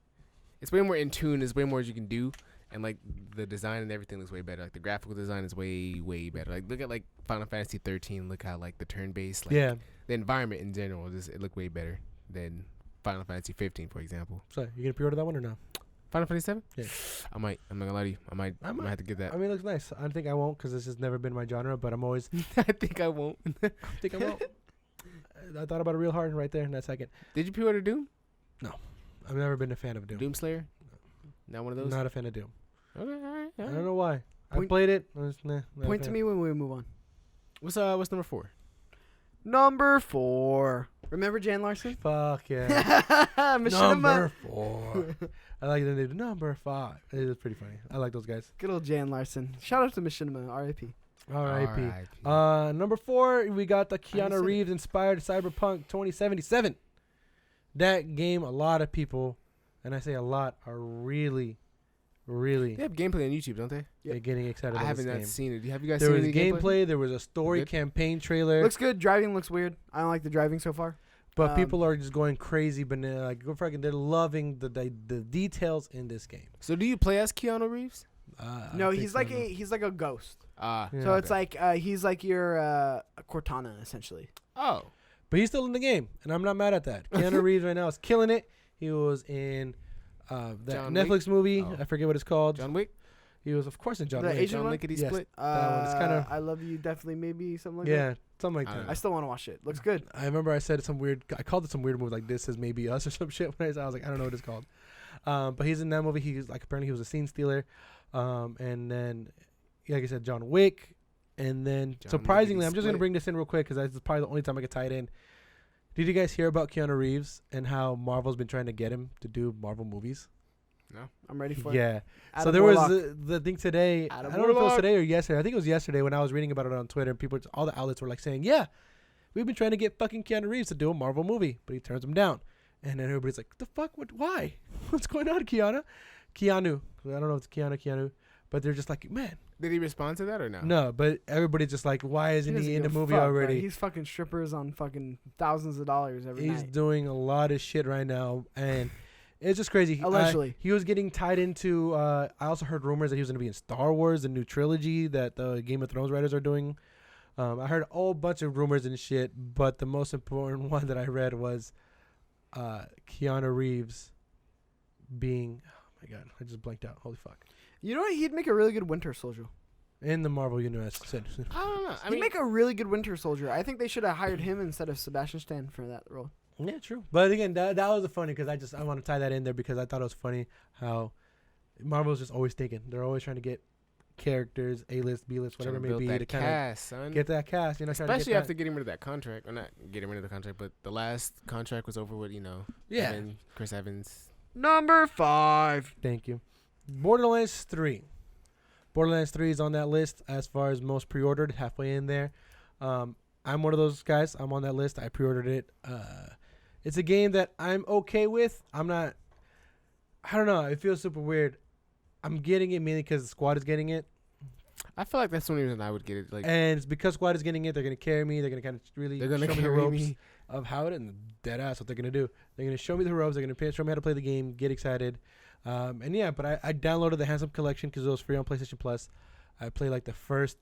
it's way more in tune. There's way more as you can do, and like the design and everything looks way better. Like the graphical design is way better. Like look at like Final Fantasy 13. Look how like the turn-based, like the environment in general, it looked way better than Final Fantasy 15, for example. So you gonna pre-order that one or no? Final Fantasy 7? Yeah. I might. I'm not gonna lie to you. I might have to get that. I mean, it looks nice. I think I won't because this has never been my genre. But I'm always. I think I won't. I think I won't. I thought about it real hard right there in that second. Did you pre-order Doom? No, I've never been a fan of Doom. Doom Slayer? Not one of those. Not a fan of Doom. Okay, all right. I don't know why. I played it. Point to me when we move on. What's number 4? Number 4. Remember Jan Larson? Fuck yeah. Number 4. I like that they do number 5. It is pretty funny. I like those guys. Good old Jan Larson. Shout out to Machinima. R.I.P. R.I.P. Number 4, we got the Keanu Reeves inspired Cyberpunk 2077. That game, a lot of people, and I say a lot, are really they have gameplay on YouTube, don't they? They're getting excited. I about haven't this game. seen it. Have you guys There seen was any gameplay. There was a story campaign trailer. Looks good. Driving looks weird. I don't like the driving so far. But people are just going crazy, but they're loving the details in this game. So do you play as Keanu Reeves? No, he's like a ghost. Yeah. So it's like he's like your Cortana essentially. Oh, but he's still in the game, and I'm not mad at that. Keanu Reeves right now is killing it. He was in that John Netflix movie. Oh. I forget what it's called. John Wick. He was, of course, in John The Wick. Asian John one? Lickety Yes. Split. That one. It's kind of. I Love You, Definitely, Maybe, something like that. Yeah, something like I that. don't know. I still want to watch it. Looks good. I remember I said some weird. I called it some weird movie like This Is Maybe Us or some shit. When I was like, I don't know what it's called. But he's in that movie. He's like apparently he was a scene stealer. And then, like I said, John Wick. And then surprisingly, I'm just gonna bring this in real quick because this is probably the only time I could tie it in. Did you guys hear about Keanu Reeves and how Marvel's been trying to get him to do Marvel movies? No, I'm ready for it. Yeah. Adam So there Warlock. was the thing today. I don't know if it was today or yesterday. I think it was yesterday when I was reading about it on Twitter. And all the outlets were like saying, "Yeah, we've been trying to get fucking Keanu Reeves to do a Marvel movie, but he turns them down." And then everybody's like, "The fuck? What? Why? What's going on, Keanu?" I don't know if it's Keanu, but they're just like, "Man." Did he respond to that or no? No, but everybody's just like, "Why isn't he in the movie already?" Bro. He's fucking strippers on fucking thousands of dollars every night. He's doing a lot of shit right now, and it's just crazy. Allegedly. He was getting tied into. I also heard rumors that he was going to be in Star Wars, the new trilogy that the Game of Thrones writers are doing. I heard a whole bunch of rumors and shit, but the most important one that I read was Keanu Reeves being. Oh my god, I just blanked out. Holy fuck! You know what? He'd make a really good Winter Soldier. In the Marvel universe. I don't know. He'd make a really good Winter Soldier. I think they should have hired him instead of Sebastian Stan for that role. Yeah, true. But again, that was funny because I want to tie that in there because I thought it was funny how Marvel's just always thinking. They're always trying to get characters, A-list, B-list, whatever it may be, to kind of get that cast. You know, especially after getting rid of that contract, or not getting rid of the contract, but the last contract was over with. Chris Evans. Number 5. Thank you. Borderlands 3. Borderlands 3 is on that list as far as most pre-ordered, halfway in there. I'm one of those guys. I'm on that list. I pre-ordered it. It's a game that I'm okay with. I don't know. It feels super weird. I'm getting it mainly because the squad is getting it. I feel like that's the only reason I would get it. And it's because squad is getting it. They're going to carry me. They're going to kind of really show me the ropes of how it is. Dead ass what they're going to do. They're going to show me the ropes. They're going to show me how to play the game, get excited. But I downloaded the Handsome Collection because it was free on PlayStation Plus. I played like the first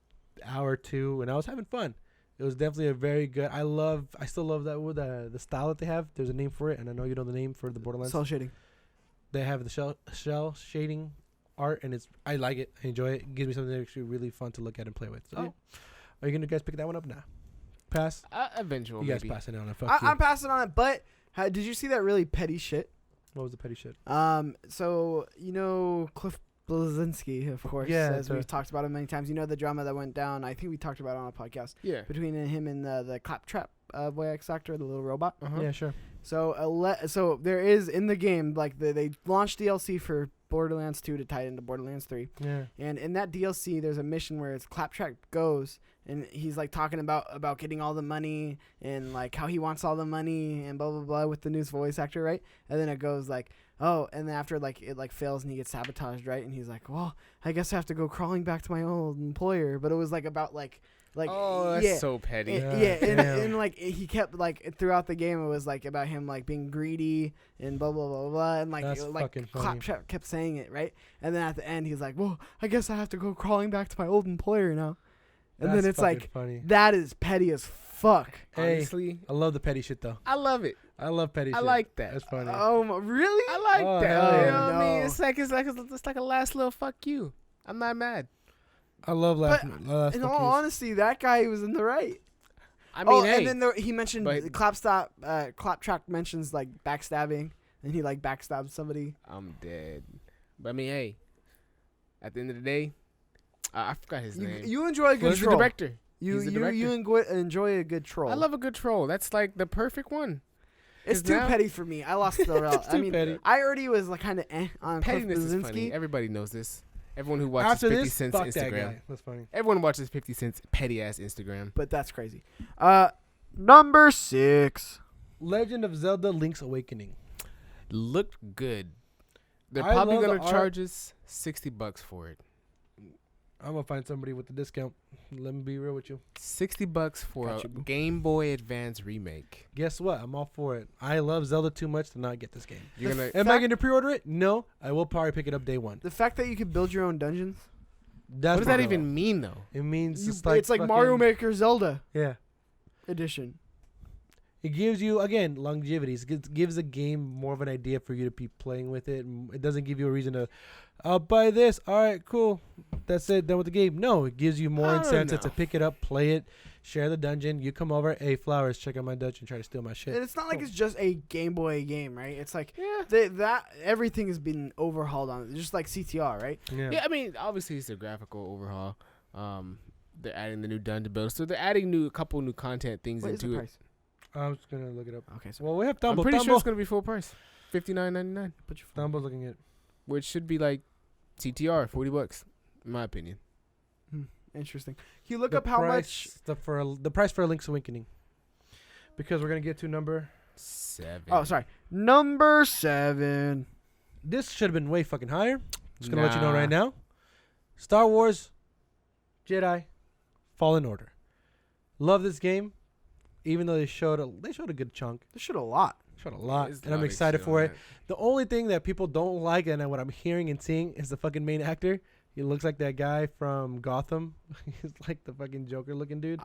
hour or two, and I was having fun. It was definitely a very good. I still love that with the style that they have. There's a name for it, and I know you know the name for the Borderlands. Cell shading. They have the shell shading art, and I like it. I enjoy it. It gives me something actually really fun to look at and play with. So, yeah. Are you gonna guys pick that one up now? Pass. Eventually, You guys maybe. passing it on it. Fuck you. I'm passing on it, but did you see that really petty shit? What was the petty shit? So Cliff Blazinski, of course, as we've talked about him many times. You know the drama that went down. I think we talked about it on a podcast. Yeah. Between him and the Claptrap voice actor, the little robot. Uh-huh. Yeah, sure. So there is in the game, like they launched DLC for Borderlands 2 to tie it into Borderlands 3. Yeah. And in that DLC, there's a mission where it's Claptrap goes and he's like talking about getting all the money and like how he wants all the money and blah blah blah with the new voice actor, right? And then it goes like, oh, and then after like it like fails and he gets sabotaged, right? And he's like, well, I guess I have to go crawling back to my old employer. But it was like about like oh, that's so petty. And like he kept like throughout the game it was like about him like being greedy and blah blah blah blah and like That's fucking funny. Claptrap kept saying it, right? And then at the end he's like, well, I guess I have to go crawling back to my old employer now. And That's then it's like funny. that is petty as fuck. Hey, Honestly, I love the petty shit though. I love it. I love petty shit. I like that. That's funny. Really? I like Oh, that. hell You know what I mean? no. It's like a last little fuck you. I'm not mad. I love laughing. In all honesty, that guy was in the right. I mean, hey, and then he mentioned but- Claptrap mentions like backstabbing, and he like backstabbed somebody. I'm dead. But I mean, hey, at the end of the day, I forgot his name. You enjoy a good Who's the troll. director? You He's the director. enjoy a good troll. I love a good troll. That's like the perfect one. It's 'cause too now- petty for me. I lost the route. I too mean, petty. I already was like kind of on Cliff Pettiness is funny. Blazinski. Everybody knows this. Everyone who watches After 50 this, Cent's fuck that Instagram. guy. That's funny. Everyone watches 50 Cent's petty ass Instagram. But that's crazy. Number 6. Legend of Zelda: Link's Awakening. Looked good. They're I probably love the gonna art. charge us $60 for it. I'm gonna find somebody with the discount. Let me be real with you. $60 for Got a you, boo. Game Boy Advance remake. Guess what? I'm all for it. I love Zelda too much to not get this game. You're gonna Am I going to pre-order it? No. I will probably pick it up day one. The fact that you can build your own dungeons. That's what does that pretty even cool. mean though? It means It's it's like fucking- Mario Maker Zelda Yeah. edition. It gives you, again, longevity. It gives a game more of an idea for you to be playing with it. It doesn't give you a reason to, I'll buy this. All right, cool. That's it. Done with the game. No, it gives you more I don't incentive to know. pick it up, play it, share the dungeon. You come over, hey, Flowers, check out my dungeon, try to steal my shit. And it's not like it's just a Game Boy game, right? It's like Yeah. that everything has been overhauled on it, just like CTR, right? Yeah, I mean, obviously it's a graphical overhaul. They're adding the new dungeon builder, so they're adding a couple new content things What is the into it. price? I'm just going to look it up. Okay, so Well, we have I'm Tambo. pretty sure Tambo. it's gonna be full price, $59.99, put your phone. Tambo's looking at it. which should be like CTR, $40, in my opinion. Interesting. Can you look The up how much? price- the price for a Link's Awakening. Because we're going to get to number. 7. Oh, sorry. Number 7. This should have been way fucking higher. Just going to let you know Nah. right now. Star Wars Jedi Fallen Order. Love this game. Even though they showed a good chunk. This showed a lot. Showed a lot. There's And I'm a lot of excited shit for on it. The only thing that people don't like and what I'm hearing and seeing is the fucking main actor. He looks like that guy from Gotham. He's like the fucking Joker looking dude.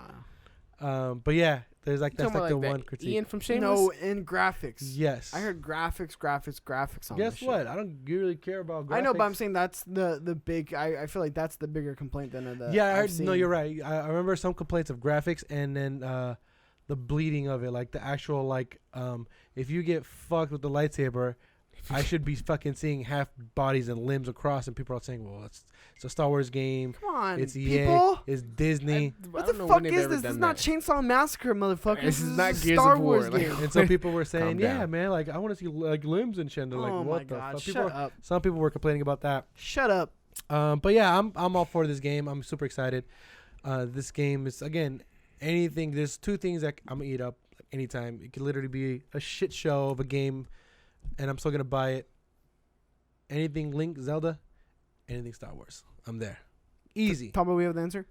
But yeah, there's like You that's talking like the about one that critique. Ian from Shameless? No, in graphics. Yes. I heard graphics on Guess this shit. what? I don't really care about graphics. I know, but I'm saying that's the big. I feel like that's the bigger complaint than the. Yeah, I I've heard, no, seen. you're right. I remember some complaints of graphics and then the bleeding of it, like the actual if you get fucked with the lightsaber, I should be fucking seeing half bodies and limbs across, and people are saying, "Well, it's a Star Wars game. Come on, It's people. EA. It's Disney." What the fuck is this? This is not Chainsaw Massacre, motherfucker. This is not a Gears Star of War, Wars like- game. And so people were saying, Calm "Yeah, down. man, like I want to see like limbs and shit." And they're like, Oh "What my the god! fuck?" Shut up! Some people were complaining about that. Shut up! But yeah, I'm all for this game. I'm super excited. This game is, again, anything. There's two things that I'm gonna eat up anytime. It could literally be a shit show of a game, and I'm still gonna buy it. Anything Link, Zelda, anything Star Wars, I'm there. Easy. Tambo, we have the answer.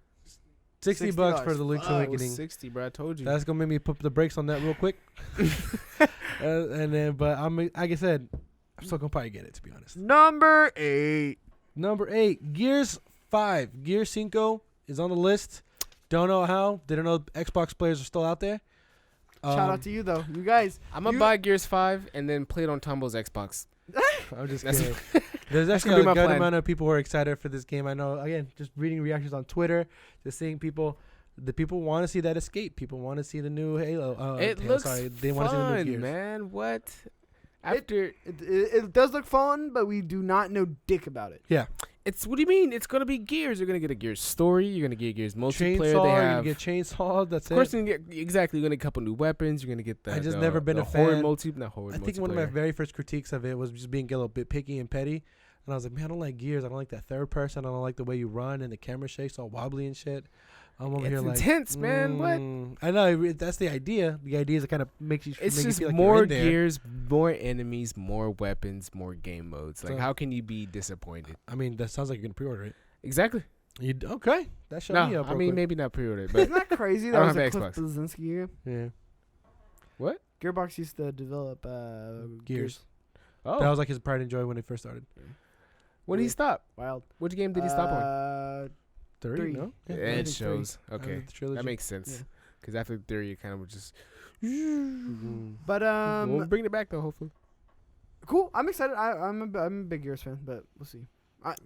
$60 for the Link's It was Awakening. 60, bro. I told you. That's gonna make me put the brakes on that real quick. And then, but like I said, I'm still gonna probably get it, to be honest. Number 8. Number 8, Gears 5. Gears 5 is on the list. Don't know how. Didn't know Xbox players are still out there. Shout out to you though, you guys. I'm gonna buy Gears 5 and then play it on Tambo's Xbox. I'm just That's- kidding. There's That's actually gonna a be my good plan. amount of people who are excited for this game. I know, again, just reading reactions on Twitter, just seeing people. The people want to see that escape. People want to see the new Halo. It looks they want to see the new fun, Gears. man. What? After It does look fun, but we do not know dick about it. it's what do you mean? It's gonna be Gears. You're gonna get a Gears story. You're gonna get Gears multiplayer. Chainsaw, They you're have. gonna get chainsawed. That's Of course, it. you're gonna get exactly. You're gonna get a couple new weapons. You're gonna get the. I just the- never been the a horde fan. not horde I think one of my multiplayer. very first critiques of it was just being a little bit picky and petty. And I was like, man, I don't like Gears. I don't like that third person. I don't like the way you run and the camera shakes all wobbly and shit. I'm over It's here like intense, man. What? I know that's the idea. The idea is it kind of makes you. It's make just you feel like you're more in there. Gears, more enemies, more weapons, more game modes. Like, So- how can you be disappointed? I mean, that sounds like you're gonna pre-order it. Exactly. Okay? That shut me No, up. I real mean quick. maybe not pre-order, but Isn't that crazy? I That don't was a have Cliff Xbox. Bleszinski game. Yeah. what? Gearbox used to develop Gears. Oh, That was like his pride and joy when it first started. when did he stop? Wild. Which game did he stop on? Three, Three. no? Yeah, I it think shows. Okay, the trilogy. that makes sense. Yeah. Because after 3, you kind of just. But we'll bring it back though, hopefully. cool. I'm excited. I'm a big Gears fan, but we'll see.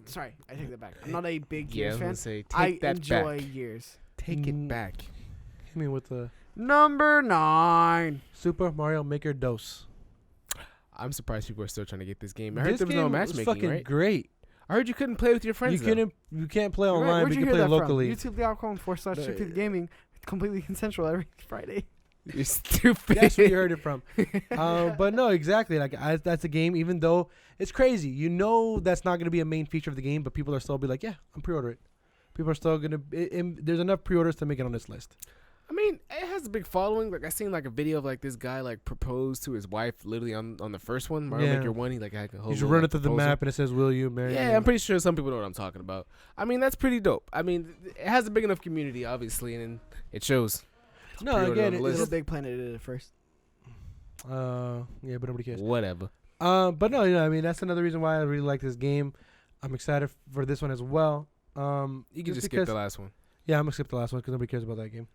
Sorry, I take that back. I'm not a big Yeah, I Gears was fan. gonna say, I take that enjoy back. Gears. Take Mm. it back. Hit me with the Number 9. Super Mario Maker DOS. I'm surprised people are still trying to get this game. I heard This there was no game matchmaking, fucking right? great. I heard you couldn't play with your friends. You can't play Right, online, where'd but you you hear can play that locally. From? YouTube.com/Chip Gaming. Completely consensual every Friday. You're stupid. That's where you heard it from. But no, exactly. Like that's a game. Even though it's crazy, you know that's not going to be a main feature of the game, but people are still be like, yeah, I'm pre-order it. People are still going to. There's enough pre-orders to make it on this list. I mean, it has a big following. Like I seen like a video of like this guy like proposed to his wife literally on the first one, Mario Yeah. Maker 1. He like had a whole You should little, run like, it through the proposal. map and it says, "Will you marry me?" Yeah, I'm pretty sure some people know what I'm talking about. I mean, that's pretty dope. I mean, it has a big enough community, obviously, and it shows. No, pre-order again, on the it- list. Little Big Planet did it first. yeah, but nobody cares. Whatever. But no, I mean that's another reason why I really like this game. I'm excited for this one as well. You can just skip because- the last one. Yeah, I'm gonna skip the last one because nobody cares about that game.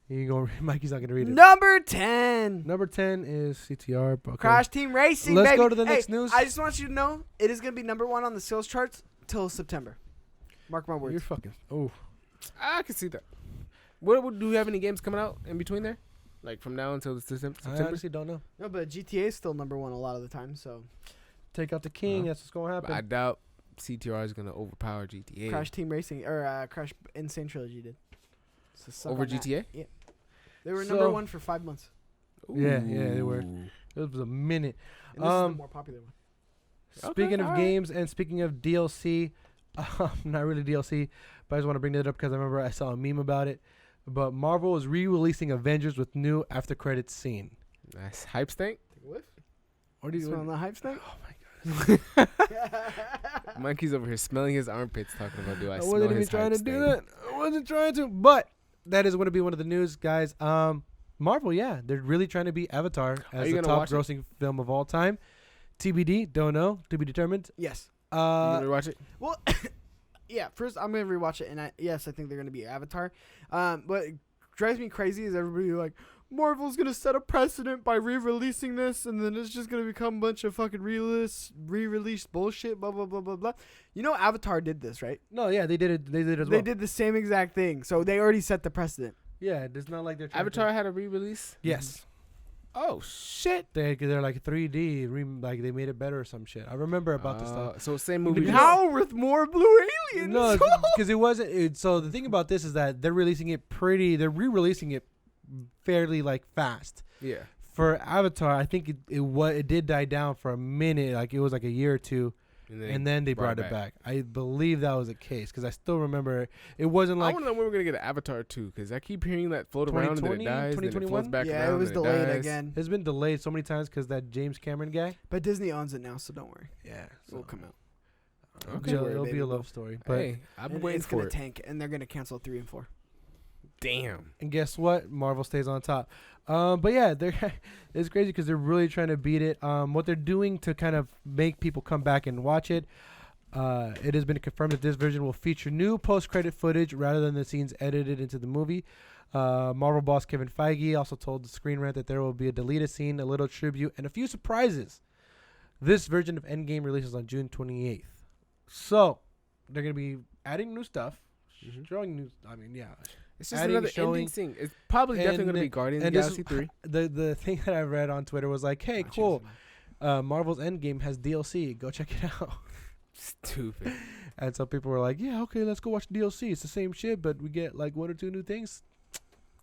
You can go. Mikey's not gonna read it. Number 10. Number 10 is CTR. Okay. Crash Team Racing. Let's baby. go to the Hey, next news. I just want you to know it is going to be number 1 on the sales charts till September. Mark my words. You're fucking. Oh, I can see that. What do you have any games coming out in between there? Like from now until I September? honestly don't know. No, but GTA is still number 1 a lot of the time. So Take out the king. That's what's gonna But I happen. doubt CTR is gonna overpower GTA. Crash Team Racing or Crash Insane Trilogy did. So suck Over on that. GTA? They were So- number 1 for 5 months. Yeah, they were. Ooh. It was a minute. And this is the more popular one. Speaking of alright. games and speaking of DLC, not really DLC, but I just want to bring that up because I remember I saw a meme about it. But Marvel is re-releasing Avengers with new after credits scene. Nice. Hype stank? Take a whiff. What do you? Smell the hype snake? Oh my god! Monkey's over here smelling his armpits talking about, do I, I smell wasn't even his trying hype to do stank? that. I wasn't trying to, but that is going to be one of the news, guys. Marvel, yeah, they're really trying to beat Avatar Are as you the gonna top watch it? grossing film of all time. TBD, don't know, to be determined. Yes. You gonna watch it? Well, yeah. First, I'm gonna rewatch it, and I think they're gonna be Avatar. What drives me crazy is everybody like Marvel's gonna set a precedent by re-releasing this, and then it's just gonna become a bunch of fucking re-released bullshit. Blah blah blah blah blah. You know, Avatar did this, right? No, yeah, they did it. They did it as They well. did the same exact thing, so they already set the precedent. Yeah, it's not like they're trying Avatar had a re-release? Yes, Oh, shit. they're like 3D, like they made it better or some shit. I remember about this stuff. So same movie. Because- just- Now with more blue aliens. No, because it wasn't. So the thing about this is that they're releasing it they're re-releasing it fairly like fast. Yeah. For Avatar, I think it did die down for a minute, like it was like a year or two, and then they brought it back. I believe that was the case because I still remember it wasn't I like want to know when we're gonna get an Avatar 2 because I keep hearing that float around and then it 2020, dies, then it 2021? floats back Yeah, around. it was and delayed dies. again. it's been delayed so many times because that James Cameron guy. But Disney owns it now, so don't worry. Yeah, It will come out. Okay. it'll be a love story. But Hey, I've been And waiting it's for gonna it. tank, and they're gonna cancel 3 and 4. Damn. and guess what? Marvel stays on top. But yeah, it's crazy because they're really trying to beat it. What they're doing to kind of make people come back and watch it. It has been confirmed that this version will feature new post-credit footage rather than the scenes edited into the movie. Marvel boss Kevin Feige also told the Screen Rant that there will be a deleted scene, a little tribute, and a few surprises This version of Endgame releases on June 28th. So they're gonna be adding new stuff, showing new. I mean, yeah. It's just another ending thing. It's probably definitely going to be Guardians of the Galaxy 3. The thing that I read on Twitter was like, hey, cool. Marvel's Endgame has DLC. Go check it out. Stupid. And some people were like, yeah, okay, let's go watch DLC. It's the same shit, but we get like 1 or 2 new things.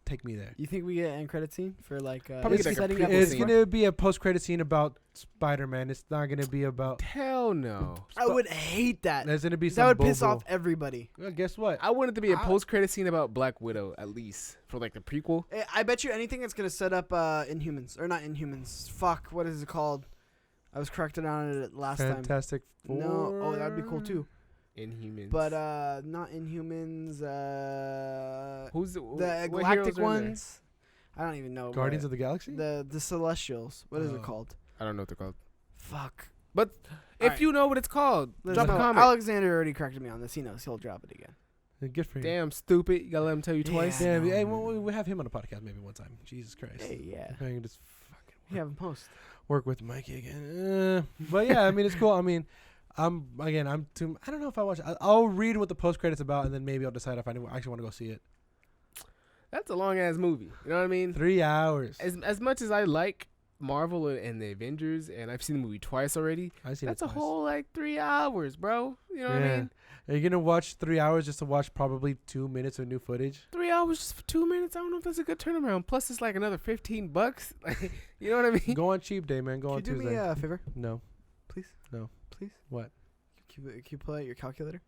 Take me there. You think we get an end credit scene for like probably it's like setting a up? It's going to be a post-credit scene about Spider-Man. It's not going to be about... Hell no. I would hate that. There's going to be some That would piss Bobo. off everybody. Well, guess what? I want it to be a post-credit scene about Black Widow, at least, for like the prequel. I bet you anything that's going to set up Inhumans. Or not Inhumans. Fuck, what is it called? I was corrected on it last time. Fantastic Four. No. Oh, that would be cool too. Inhumans. But not Inhumans. Who's the what galactic heroes are in there? ones? I don't even know. Guardians of the Galaxy? The Celestials. What is it called? I don't know what they're called. Fuck. But if you know what it's called, drop a comment. Alexander already corrected me on this. He knows. He'll drop it again. Good for you. Damn stupid. You gotta let him tell you twice. Yeah. Hey, we'll have him on the podcast maybe one time. Jesus Christ. Hey, yeah. I can just fucking We have him post. work with Mikey again. But yeah, I mean, it's cool. I mean, I don't know if I watch. I'll read what the post credits about, and then maybe I'll decide if I actually want to go see it. That's a long ass movie. You know what I mean? 3 hours. As much as I like Marvel and the Avengers, and I've seen the movie twice already, that's a whole like 3 hours, bro. You know what I mean? Are you gonna watch 3 hours just to watch probably 2 minutes of new footage? 3 hours just for 2 minutes? I don't know if that's a good turnaround. Plus, it's like another $15. You know what I mean? Go on cheap day, man. Go on Can you do Tuesday. me a favor? No. Please? No. Please? What? Can you pull out your calculator?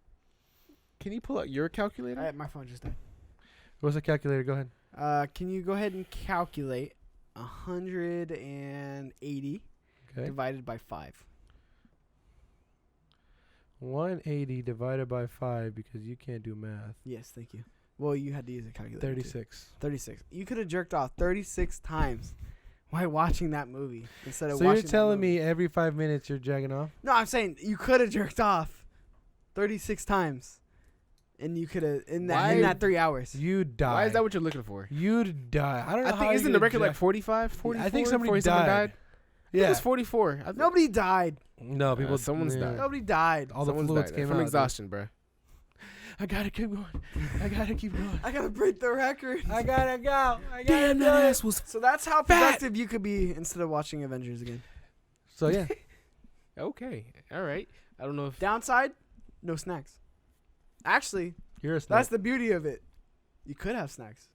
Can you pull out your calculator? My phone just died. What's the calculator? Go ahead. Can you go ahead and calculate 180 divided by 5? 180 divided by 5 because you can't do math. Yes, thank you. Well, you had to use a calculator. 36. 36. You could have jerked off 36 times while watching that movie instead of So watching you're telling me every 5 minutes you're jacking off? No, I'm saying you could have jerked off 36 times. And you could have in that 3 hours. You die. Why is that what you're looking for? You'd die. I don't know. I think isn't the record like 45, 44? I think somebody someone died. Yeah, it was 44. Nobody died. No, people. Someone's died. Nobody died. All the fluids came from out. exhaustion, bro. I gotta keep going. I gotta keep going. I gotta break the record. I gotta go. Damn, that ass was. So that's how productive you could be instead of watching Avengers again. So yeah. Okay. All right. I don't know if Downside, no snacks. Actually, You're a snack. that's the beauty of it. You could have snacks.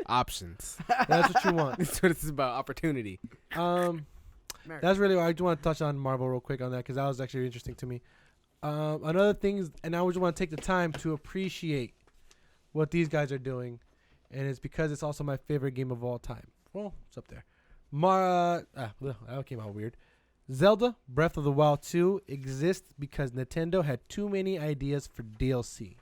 options. That's what you want. That's what it's about. Opportunity. That's really what I just want to touch on Marvel real quick on that because that was actually interesting to me. Another thing, and I just want to take the time to appreciate what these guys are doing, and it's because it's also my favorite game of all time. Well, it's up there. That came out weird. Zelda Breath of the Wild 2 exists because Nintendo had too many ideas for DLC.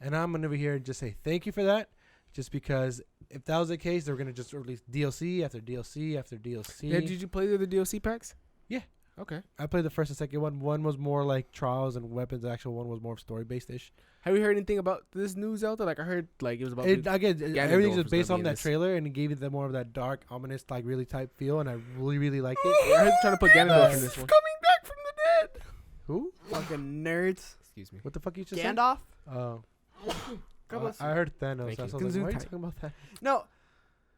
And I'm going to be here and just say thank you for that. Just because if that was the case, they were going to just release DLC after DLC after DLC. Yeah, did you play the other DLC packs? Yeah. Okay. I played the first and second one. One was more like trials and weapons. The actual one was more story-based-ish. Have you heard anything about this new Zelda? Like I heard, like it was about. Everything's just based on that trailer, and it gave it more of that dark, ominous, like really type feel, and I really, really liked it. I heard trying to put Ganondorf in this one. Coming back from the dead. Who? Fucking nerds. Excuse me. What the fuck you just said? Gandalf. Oh. God I heard Thanos. Thank So I you. was like, why are you Gesundheit. talking about that? No.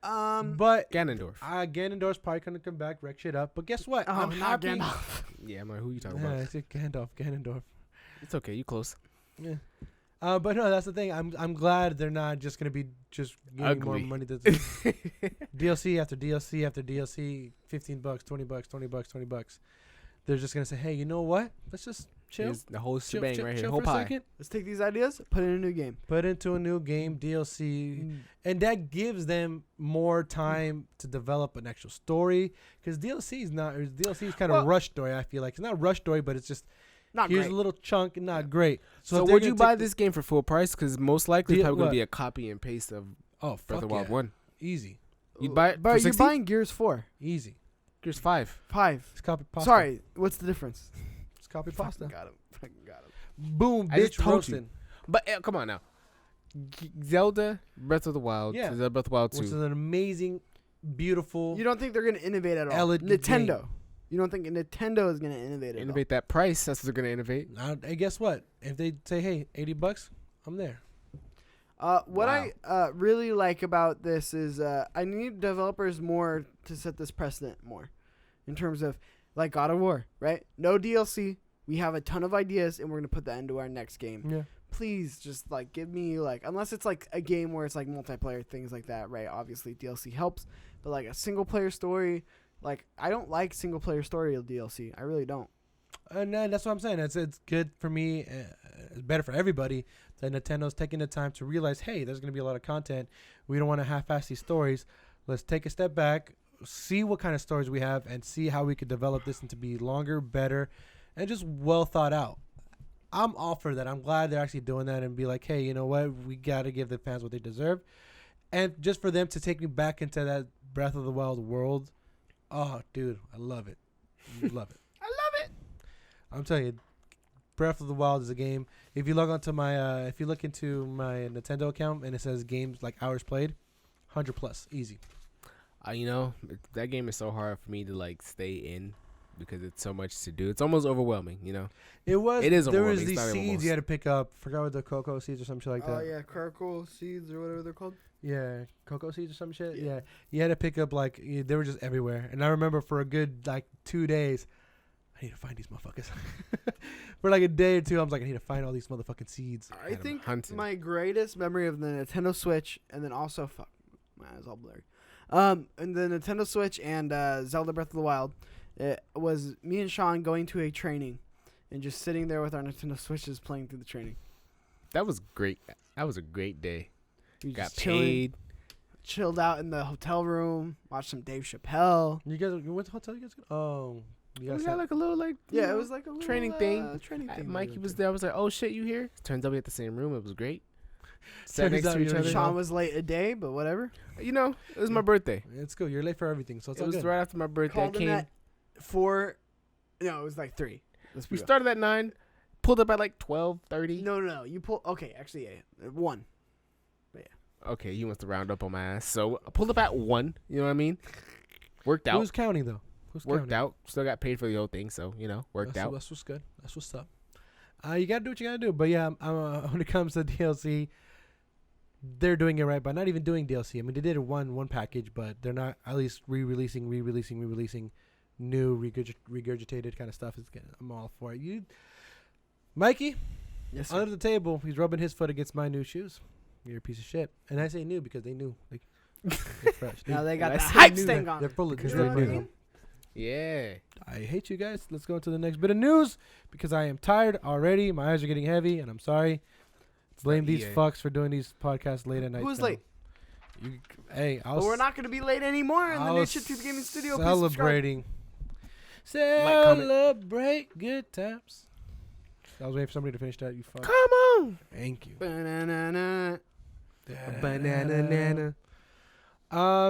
But Ganondorf. Ganondorf's probably gonna come back, wreck shit up. But guess what? Oh, I'm not happy. Gandalf. Yeah, I'm like, who you talking Yeah, about? I said Ganondorf. It's okay. You close. Yeah. But no, that's the thing. I'm glad they're not just gonna be just giving more Ugly. money to DLC after DLC after DLC, $15, $20. They're just gonna say, hey, you know what? Let's just chill. Here's the whole Chill, shebang chill, right here. chill Whole for a pie. second. Let's take these ideas, put it in a new game. Put into a new game, DLC, and that gives them more time to develop an actual story. Because DLC is kind of rush story. I feel like it's not rush story, but it's just Not here's great. a little chunk and not great. So if they're would gonna you buy take this game for full price? Because most likely it's probably going what? to be a copy and paste of Oh, Breath fuck of the Wild yeah. 1. Easy, You'd buy it But for you're 60? buying Gears 4. easy. Gears 5. 5. It's copy pasta. Sorry, what's the difference? It's copy pasta. Got him. Fucking got him. Boom, I just bitch, told roasting. But come on now. Zelda Breath of the Wild. Yeah. Zelda Breath of the Wild 2. Which is an amazing, beautiful. You don't think they're going to innovate at all? Elegant Nintendo. game. You don't think Nintendo is going to innovate? Innovate that price. That's what they're gonna innovate. Hey, guess what? If they say, hey, $80, I'm there. What I really like about this is I need developers more to set this precedent more in terms of like God of War, right? No DLC. We have a ton of ideas, and we're going to put that into our next game. Yeah. Please just like give me like, unless it's like a game where it's like multiplayer, things like that, right? Obviously DLC helps, but like a single player story, like I don't like single player story DLC. I really don't. And that's what I'm saying. It's good for me. It's better for everybody that Nintendo's taking the time to realize, hey, there's going to be a lot of content. We don't want to half-ass these stories. Let's take a step back, see what kind of stories we have, and see how we could develop this into be longer, better, and just well thought out. I'm all for that. I'm glad they're actually doing that and be like, hey, you know what? We got to give the fans what they deserve. And just for them to take me back into that Breath of the Wild world, oh, dude, I love it. Love it. I love it. I'm telling you, Breath of the Wild is a game. If you log onto my, if you look into my Nintendo account and it says games like hours played, 100+, easy. That game is so hard for me to like stay in because it's so much to do. It's almost overwhelming, you know. It was. It is There overwhelming. was these It's not seeds almost. you had to pick up. Forgot what the cocoa seeds or some shit like that. Oh yeah, Kirkle seeds or whatever they're called. Yeah, cocoa seeds or some shit. Yeah. Yeah, you had to pick up like they were just everywhere. And I remember for a good like 2 days, I need to find these motherfuckers. For like a day or two, I was like, I need to find all these motherfucking seeds. I Had 'em think hunting. my greatest memory of the Nintendo Switch, and then also my eyes all blurry. And the Nintendo Switch and Zelda Breath of the Wild, it was me and Shawn going to a training, and just sitting there with our Nintendo Switches playing through the training. That was great. That was a great day. We Got just chilling, paid. chilled out in the hotel room, watched some Dave Chappelle. You went to hotel? You guys? Oh, you guys We had like a little like Yeah, it was like a little, training thing. Training thing. Mikey was there. I was like, "Oh shit, you here?" Turns out we had the same room. It was great. Sat Turns next out to each you're other. Sean was late a day, but whatever. You know, it was my birthday. It's cool. You're late for everything, so it's It all was good. right after my birthday. I Called him came. at 4. No, it was like 3. Let's be We real. started at 9. Pulled up at like 12:30. No. You pull. Okay, actually, yeah. 1. Okay, you wants to round up on my ass. So I pulled up at 1. You know what I mean? Worked out. Who's counting though? Who's Worked counting? out. Still got paid for the whole thing. So worked That's out. That's what's good. That's what's up. You gotta do what you gotta do. But yeah, when it comes to DLC, they're doing it right by not even doing DLC. I mean, they did one package, but they're not at least re-releasing new regurgitated kind of stuff. I'm all for it. Mikey, Yes, under the table, he's rubbing his foot against my new shoes. You're a piece of shit. And I say new because they knew. They're fresh. Now they got I the said hype new. stank on. They're full of You just know like what I new. mean? Yeah. I hate you guys. Let's go into the next bit of news because I am tired already. My eyes are getting heavy, and I'm sorry. Blame not these EA. fucks for doing these podcasts late at night. Who was now. late? Hey, I But was. we're not going to be late anymore in I the new was Chip Tooth Gaming Studio. Please subscribe. celebrating. comment. Celebrate good times. I was waiting for somebody to finish that. You fuck. Come on. Thank you. Ba-na-na-na. Banana nana.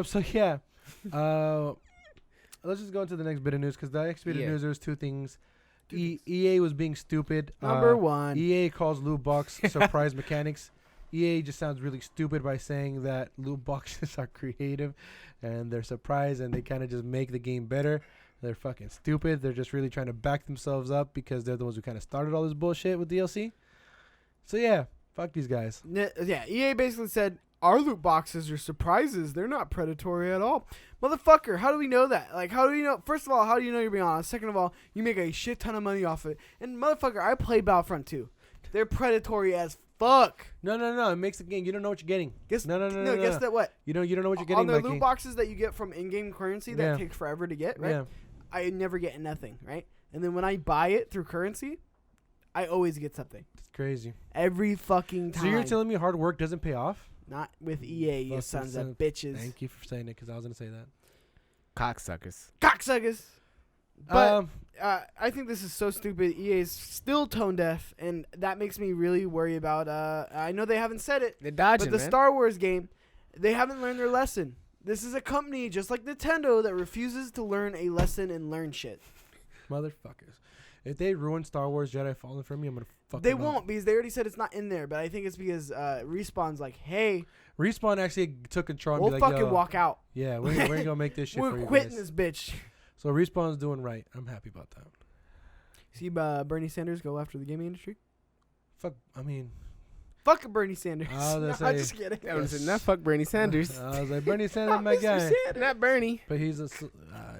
So yeah. Let's just go into the next bit of news because the next bit of news there's two things. EA was being stupid. Number 1. EA calls loot box surprise mechanics. EA just sounds really stupid by saying that loot boxes are creative and they're surprise and they kind of just make the game better. They're fucking stupid. They're just really trying to back themselves up because they're the ones who kind of started all this bullshit with DLC. So yeah, fuck these guys. Yeah, EA basically said, our loot boxes are surprises. They're not predatory at all. Motherfucker, how do we know that? Like, how do you know? First of all, how do you know you're being honest? Second of all, you make a shit ton of money off it. And motherfucker, I played Battlefront 2. They're predatory as fuck. No. It makes the game. You don't know what you're getting. Guess, No. Guess that what? You don't know what you're getting. On the Mikey. loot boxes that you get from in-game currency that Yeah. takes forever to get, right? Yeah. I never get nothing, right? And then when I buy it through currency, I always get something. It's crazy. Every fucking time. So you're telling me hard work doesn't pay off? Not with EA, you Fucking sons of son- bitches. Thank you for saying it because I was gonna say that. Cocksuckers. Cocksuckers. But Um, I think this is so stupid. EA is still tone deaf, and that makes me really worry about. I know they haven't said it, They're dodging, but the man. Star Wars game, they haven't learned their lesson. This is a company just like Nintendo that refuses to learn a lesson and learn shit. motherfuckers. If they ruin Star Wars Jedi Fallen for me, I'm gonna fuck They them up. won't because they already said it's not in there. But I think it's because Respawn's like, hey, Respawn actually took control. we'll and be like, fucking Yo, walk out. Yeah, we're gonna make this shit We're for you quitting guys. this bitch. So Respawn's doing right. I'm happy about that. See Bernie Sanders go after the gaming industry? Fuck. I mean, Fuck Bernie Sanders. I was No, gonna I'm say- just kidding. I would say, not fuck Bernie Sanders. I was like, Bernie Sanders, Not my Mr. guy. Sanders. Not Bernie. But he's a.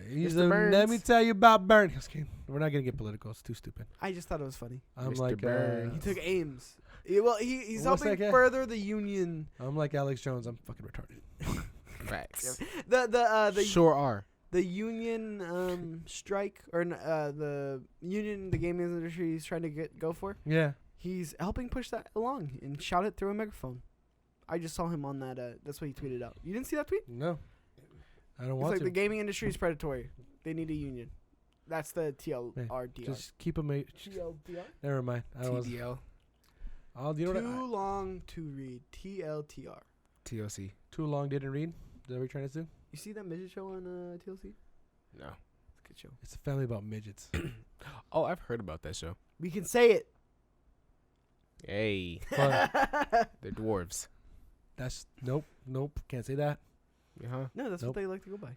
He's Mr. a. Burns. Let me tell you about Bernie. Just kidding. We're not gonna get political. It's too stupid. I just thought it was funny. I'm Mr. like. Burns. He took Ames. He's What's helping that guy? further the union. I'm like Alex Jones. I'm fucking retarded. Facts. The Sure are. the union strike or the union the gaming industry is trying to go for. Yeah. He's helping push that along and shout it through a megaphone. I just saw him on that. That's what he tweeted out. You didn't see that tweet? No. I don't It's want like to. the gaming industry is predatory. They need a union. That's the TLRDR. Just keep them. TLDR? Never mind. I was. TDL. You know what? Too long to read. TLTR. TLC. Too long didn't read. Is that what you're trying to do? You see that midget show on TLC? No. It's a good show. It's a family about midgets. Oh, I've heard about that show. We can say it. Hey. But They're dwarves. that's nope. Can't say that. Uh-huh. No, that's Nope. what they like to go by.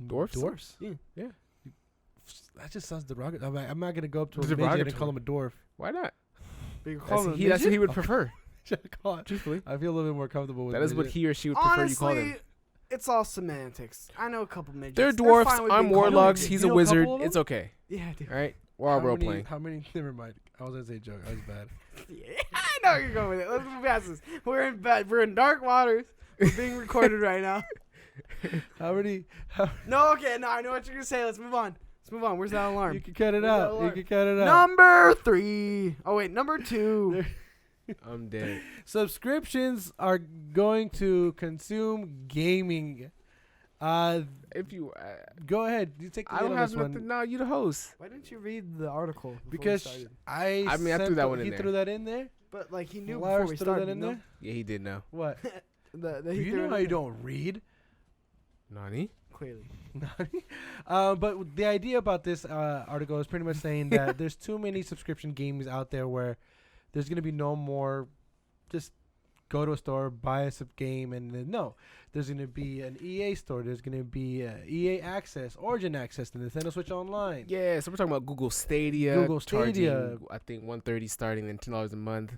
Dwarfs? Dwarfs. Yeah. That just sounds derogatory. I'm not gonna go up to a midget Derogatory. and call him a dwarf. Why not? But you call That's, them a that's what he midget? would prefer. Truthfully. I feel a little bit more comfortable with That is what midget. he or she would prefer you call them. Honestly, it's all semantics. I know a couple midgets. They're fine dwarfs. with I'm being called warlocks. midgets. He's You a know a wizard. couple of It's okay. Yeah, dude. All right? We're all How role many- playing. How many? Never mind. I was gonna say a joke. I was bad. Yeah, I know where you're going with it. Let's move past this. We're in bed. We're in dark waters. We're being recorded right now. How many? No, okay, no, I know what you're gonna say. Let's move on. Where's that alarm? You can cut it Where's that out. You alarm? can cut it out. Number 3. Oh wait, number 2. I'm dead. Subscriptions are going to consume gaming. If you, Go ahead. You take the I lead don't on have this nothing. one. No, you the host. Why didn't you read the article? before we Because started? I threw sent that one in he there. threw that in there. But like he knew Flowers before we threw started. that in no? there. Yeah, he did know. What? He You threw know it how in you there. don't read. Clearly. But the idea about this article is pretty much saying that there's too many subscription games out there where there's going to be no more just go to a store, buy a game, and then no. There's going to be an EA store. There's going to be EA Access, Origin Access, the Nintendo Switch Online. Yeah, so we're talking about Google Stadia. Google Stadia. Charging, I think $130 starting and $10 a month.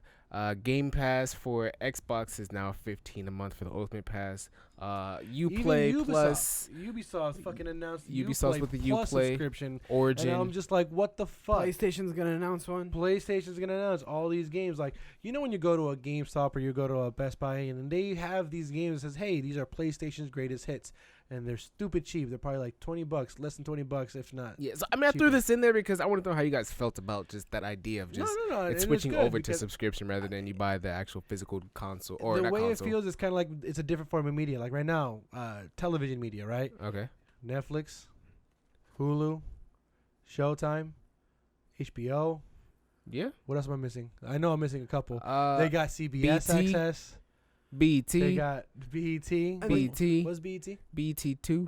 Game Pass for Xbox is now $15 a month for the Ultimate Pass. Uplay Even Plus, Ubisoft fucking announced Ubisoft's Uplay with the Plus Uplay. subscription. Origin. And I'm just like, what the fuck? PlayStation's gonna announce one. PlayStation's gonna announce all these games. Like, you know, when you go to a GameStop or you go to a Best Buy and they have these games that says, hey, these are PlayStation's greatest hits, and they're stupid cheap. They're probably like $20, less than $20, if not. Yeah, so I mean, I threw cheaper. this in there because I want to know how you guys felt about just that idea of just no, it's and switching good over to because subscription rather than you buy the actual physical console or the not way console. it feels is kind of like it's a different form of media. Like right now, television media, right? Okay. Netflix, Hulu, Showtime, HBO. Yeah. What else am I missing? I know I'm missing a couple. Uh, They got CBS BT. Access. BT. They got BET. BT. What's BET? BT2. Okay.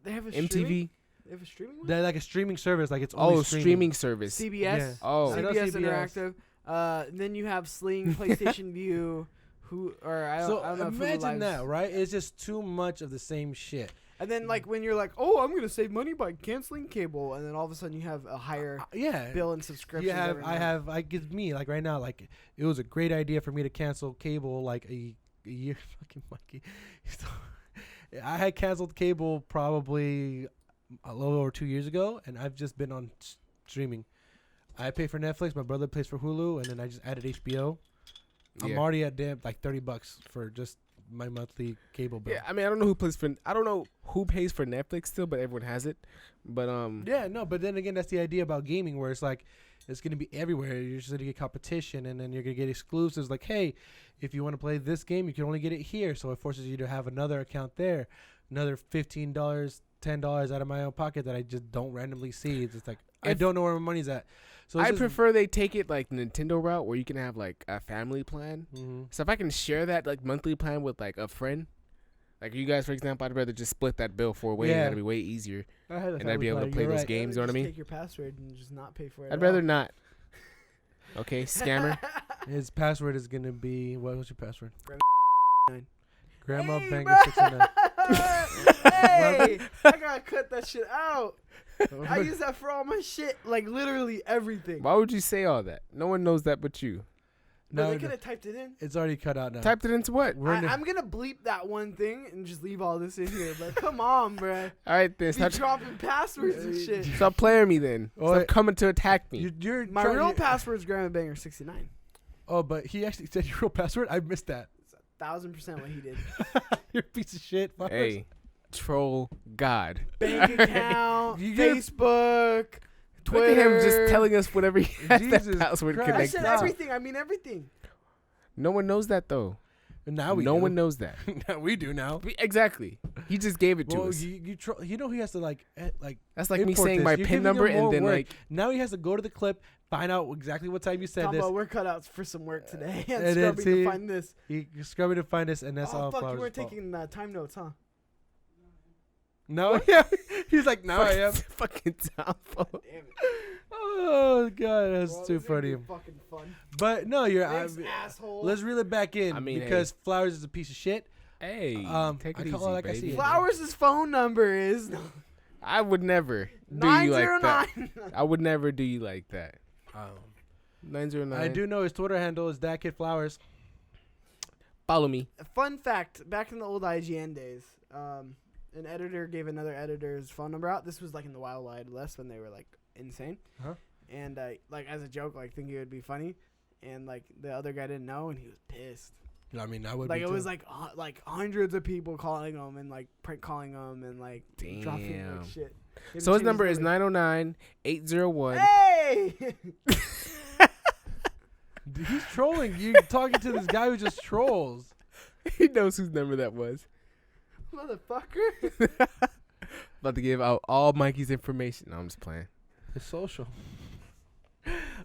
They have a MTV. Streaming? They have a streaming one? They're like a streaming service. Like it's only Oh, streaming service. CBS. Yeah. Oh. I know CBS CBS. Interactive. Then you have Sling, PlayStation View, I So don't know if Hulu imagine Live's- that, right? It's just too much of the same shit. And then like when you're like, oh, I'm gonna save money by canceling cable, and then all of a sudden you have a higher Yeah. bill and subscriptions. every month. I give me like right now, like it was a great idea for me to cancel cable like a year. Fucking monkey. I had canceled cable probably a little over 2 years ago, and I've just been on streaming. I pay for Netflix. My brother pays for Hulu, and then I just added HBO. I'm Yeah. already at damn like $30 for just my monthly cable bill. Yeah, I mean, I don't know who pays for Netflix still, but everyone has it. But Yeah, no, but then again, that's the idea about gaming, where it's like it's gonna be everywhere. You're just gonna get competition, and then you're gonna get exclusives. Like, hey, if you want to play this game, you can only get it here, so it forces you to have another account there, another $15, $10 out of my own pocket that I just don't randomly see. It's just like I don't know where my money's at. So I prefer they take it like Nintendo route where you can have like a family plan. Mm-hmm. So if I can share that like monthly plan with like a friend, like you guys, for example, I'd rather just split that bill for a way. Yeah. That'd be way easier. And I'd be able to play those games. You know what I mean? Take your password and just not pay for it. I'd rather not. Okay, scammer. His password is gonna be what's your password? Nine. Grandma Hey, Banger bruh. 69. Hey, I gotta cut that shit out. I use that for all my shit, like literally everything. Why would you say all that? No one knows that but you. No, they could have typed it in. It's already cut out now. Typed it into what? I'm gonna bleep that one thing and just leave all this in here. But come on, bruh. All right, then. Be Stop, dropping passwords and shit. stop playing me then. Stop coming to attack me. My real password's GrandmaBanger69. Oh, but he actually said your real password? I missed that. It's 1,000% what he did. You're a piece of shit. Flowers. Hey, troll God. Bank account, You get- Facebook, Look at Twitter. him just telling us whatever he has that Jesus password Christ. I connected. said Stop. everything. I mean everything. No one knows that though. Now we no do. one knows that. Now we do now. Exactly. He just gave it to Well, us. you know he has to like That's like me import saying this. my You're PIN giving him number and more then work. like now he has to go to the clip, find out exactly what time you said Combo, this. we're cut out for some work today. And And then scrubbing see- to find this. He scrubbing to find this, and that's all. Oh fuck, you Flowers' weren't fault. taking time notes, huh? No, yeah. He's like, no, I am. fucking Tambo. Damn it. Oh god, that's Well, too this is gonna funny. be fucking fun. But no, you're. Thanks, asshole. Let's reel it back in I mean, because Flowers is a piece of shit. Hey, take I it call easy, it like I baby. see it. Flowers' phone number is I would never do you like that. 909. I would never do you like that. 909. I do know his Twitter handle is DadKidFlowers. Follow me. Fun fact: back in the old IGN days, an editor gave another editor's phone number out. This was like in the Wild Wild West when they were like insane. Huh? And like as a joke, like thinking it would be funny, and like the other guy didn't know, and he was pissed. I mean, I would. Like be it too. was like hundreds of people calling him and like prank calling him and like dropping Damn. like shit. He So his changed number is 909-801. Hey, Dude, he's trolling. You talking to this guy who just trolls. He knows whose number that was. motherfucker! About to give out all Mikey's information. No, I'm just playing. His social.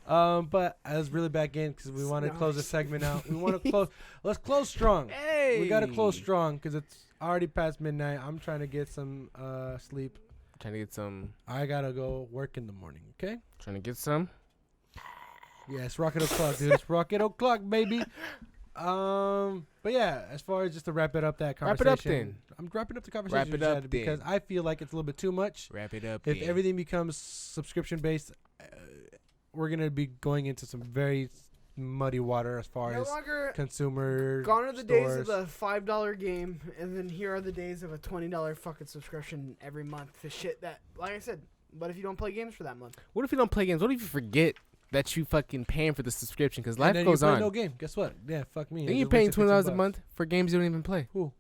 But I was really back in because we want to close the segment out. We want to close. Let's close strong. Hey. We gotta close strong because it's already past midnight. I'm trying to get some sleep. Trying to get some. I gotta go work in the morning. Okay. Trying to get some. Yeah, it's Rocket O'Clock, dude. It's Rocket O'Clock, baby. But yeah, as far as just to wrap it up, that Wrap conversation. it up then. I'm wrapping up the conversation. Wrap it we up had because then. I feel like it's a little bit too much. Wrap it up. If then. everything becomes subscription based, we're gonna be going into some very muddy water as far No as longer consumer. gone are the days of stores. the $5 game, and then here are the days of a $20 fucking subscription every month to shit that, like I said. But if you don't play games for that month, What if you don't play games? What if you forget that you fucking paying for the subscription? Because And life then goes you play on. no game. Guess what? Yeah, fuck me. Then I you're just paying wasted $20 a $15. month for games you don't even play. Who?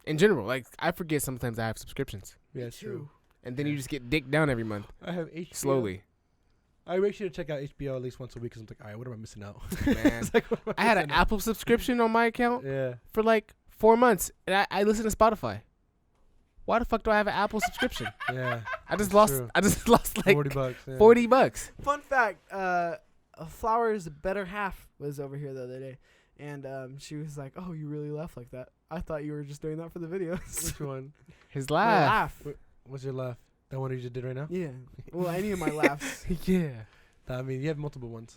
In general, like I forget sometimes I have subscriptions, Yeah, it's true. and then you just get dicked down every month I have HBO. slowly. I make sure to check out HBO at least once a week because I'm like, all right, what am I missing out? Man, It's like, what am I had an missing out? Apple subscription on my account Yeah. for like 4 months, and I listen to Spotify. Why the fuck do I have an Apple subscription? Yeah. I just That's lost. true. I just lost like $40. Yeah. $40. fun fact: Flowers' better half was over here the other day, and she was like, "Oh, you really laugh like that? I thought you were just doing that for the videos." Which one? His My laugh. laugh. What's your laugh? That one you just did right now? Yeah. Well, any of my laughs. Yeah. I mean, you have multiple ones.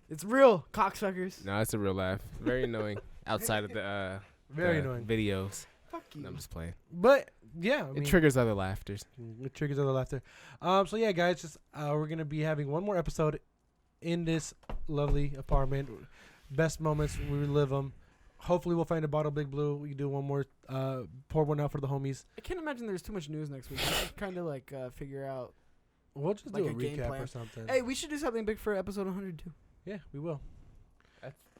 It's real, cocksuckers. No, it's a real laugh. Very annoying. Outside of the Very the annoying. videos. Fuck you. No, I'm just playing. But yeah, I mean, It triggers other laughters. it triggers other laughter. So yeah, guys, just we're gonna be having one more episode in this lovely apartment. Best moments, we relive them. Hopefully, we'll find a bottle of Big Blue. We can do one more, pour one out for the homies. I can't imagine there's too much news next week. Kind of like figure out. We'll just Like do a a game recap plan. or something. Hey, we should do something big for episode 100 too. Yeah, we will.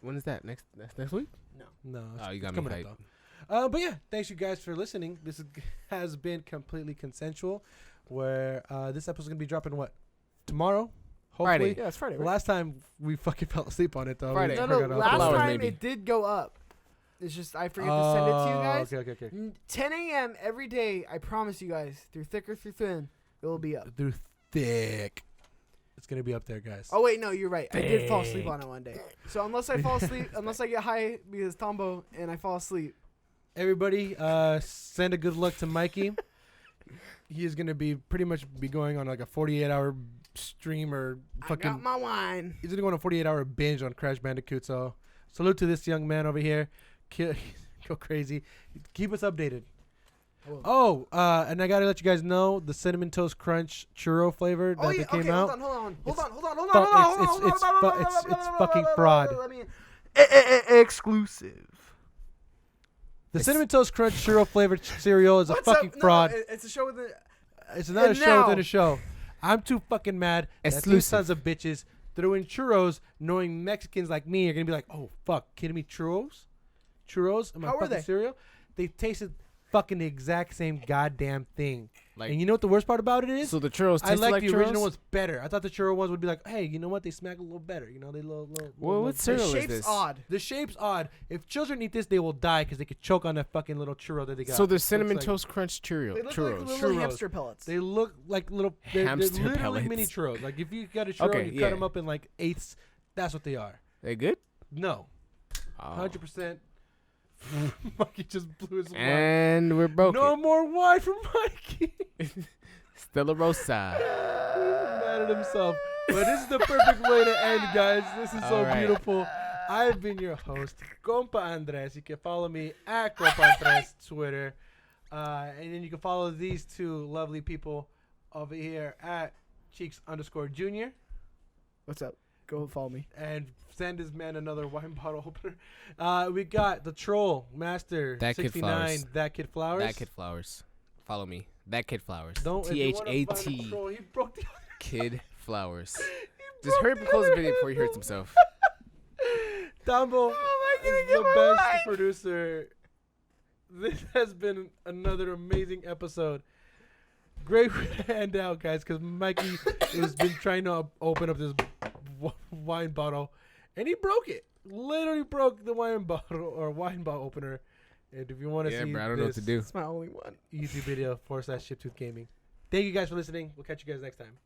When is that? Next week? No, Oh, you got it's me coming up hyped. though. But yeah, thanks you guys for listening. This has been completely consensual. Where this episode's gonna be dropping what tomorrow? Hopefully. Friday. Yeah, it's Friday. Right? Last time we fucking fell asleep on it though. Friday. We No, forgot all last about it. Flowers, time maybe. it did go up. It's just I forget to send it to you guys. Okay. 10 a.m. every day. I promise you guys, through thick or through thin, it will be up. Through thick. It's gonna be up there, guys. Oh wait, no, you're right. I did fall asleep on it one day. So unless I fall asleep, unless I get high because Tambo and I fall asleep. Everybody, send a good luck to Mikey. He is gonna be pretty much be going on like a 48-hour stream or I fucking. got my wine. He's gonna go on a 48-hour binge on Crash Bandicoot. So salute to this young man over here. Go crazy. Keep us updated. Oh, and I gotta let you guys know the cinnamon toast crunch churro flavor that came out. Hold on. It's fucking fraud. Exclusive. The cinnamon toast crunch churro flavored cereal is a fucking fraud. It's a show with the. It's not a show within a show. I'm too fucking mad that these sons of bitches threw in churros, knowing Mexicans like me are gonna be like, "Oh fuck, kidding me, churros? In my How were fucking they? cereal?" They tasted fucking the exact same goddamn thing. Like, And you know what the worst part about it is? so the churros I taste like like the churros? original ones better. I thought the churro ones would be like, hey, you know what? They smack a little better. You know, they little. Well, what The cereal is shape's this? odd. The shape's odd. If children eat this, they will die because they could choke on that fucking little churro that they got. So the cinnamon Looks like- toast crunch churro. They look churros. like little Churros. hamster pellets. They look like little. They're Hamster literally pellets. mini churros. Like if you got a churro, Okay, and you yeah. cut them up in like eighths. That's what they are. They good? No, Oh. 100%. Mikey just blew his mind. And we're broken. No more wine for Mikey. Stella Rosa. He's mad at himself. But this is the perfect way to end, guys. This is so All right. beautiful. I've been your host, Compa Andres. You can follow me at Compa Andres Twitter. And then you can follow these two lovely people over here at Cheeks_Junior. What's up? Go follow me. And send this man another wine bottle opener. We got the Troll Master That Kid 69. Flowers. That Kid Flowers. That Kid Flowers. Follow me. That Kid Flowers. Don't if you wanna find the THAT Troll, he broke the Kid Flowers. he Just hurry broke up and close the other video one. before he hurts himself. Tambo, How am I gonna is get the more best wine? producer. This has been another amazing episode. Great way to end out, guys, because Mikey has been trying to open up this wine bottle, and he broke it. Literally broke the wine bottle opener. And if you want to Yeah, see bro, I don't know what to do. It's my only one. YouTube video /ShipTooth Gaming. Thank you guys for listening. We'll catch you guys next time.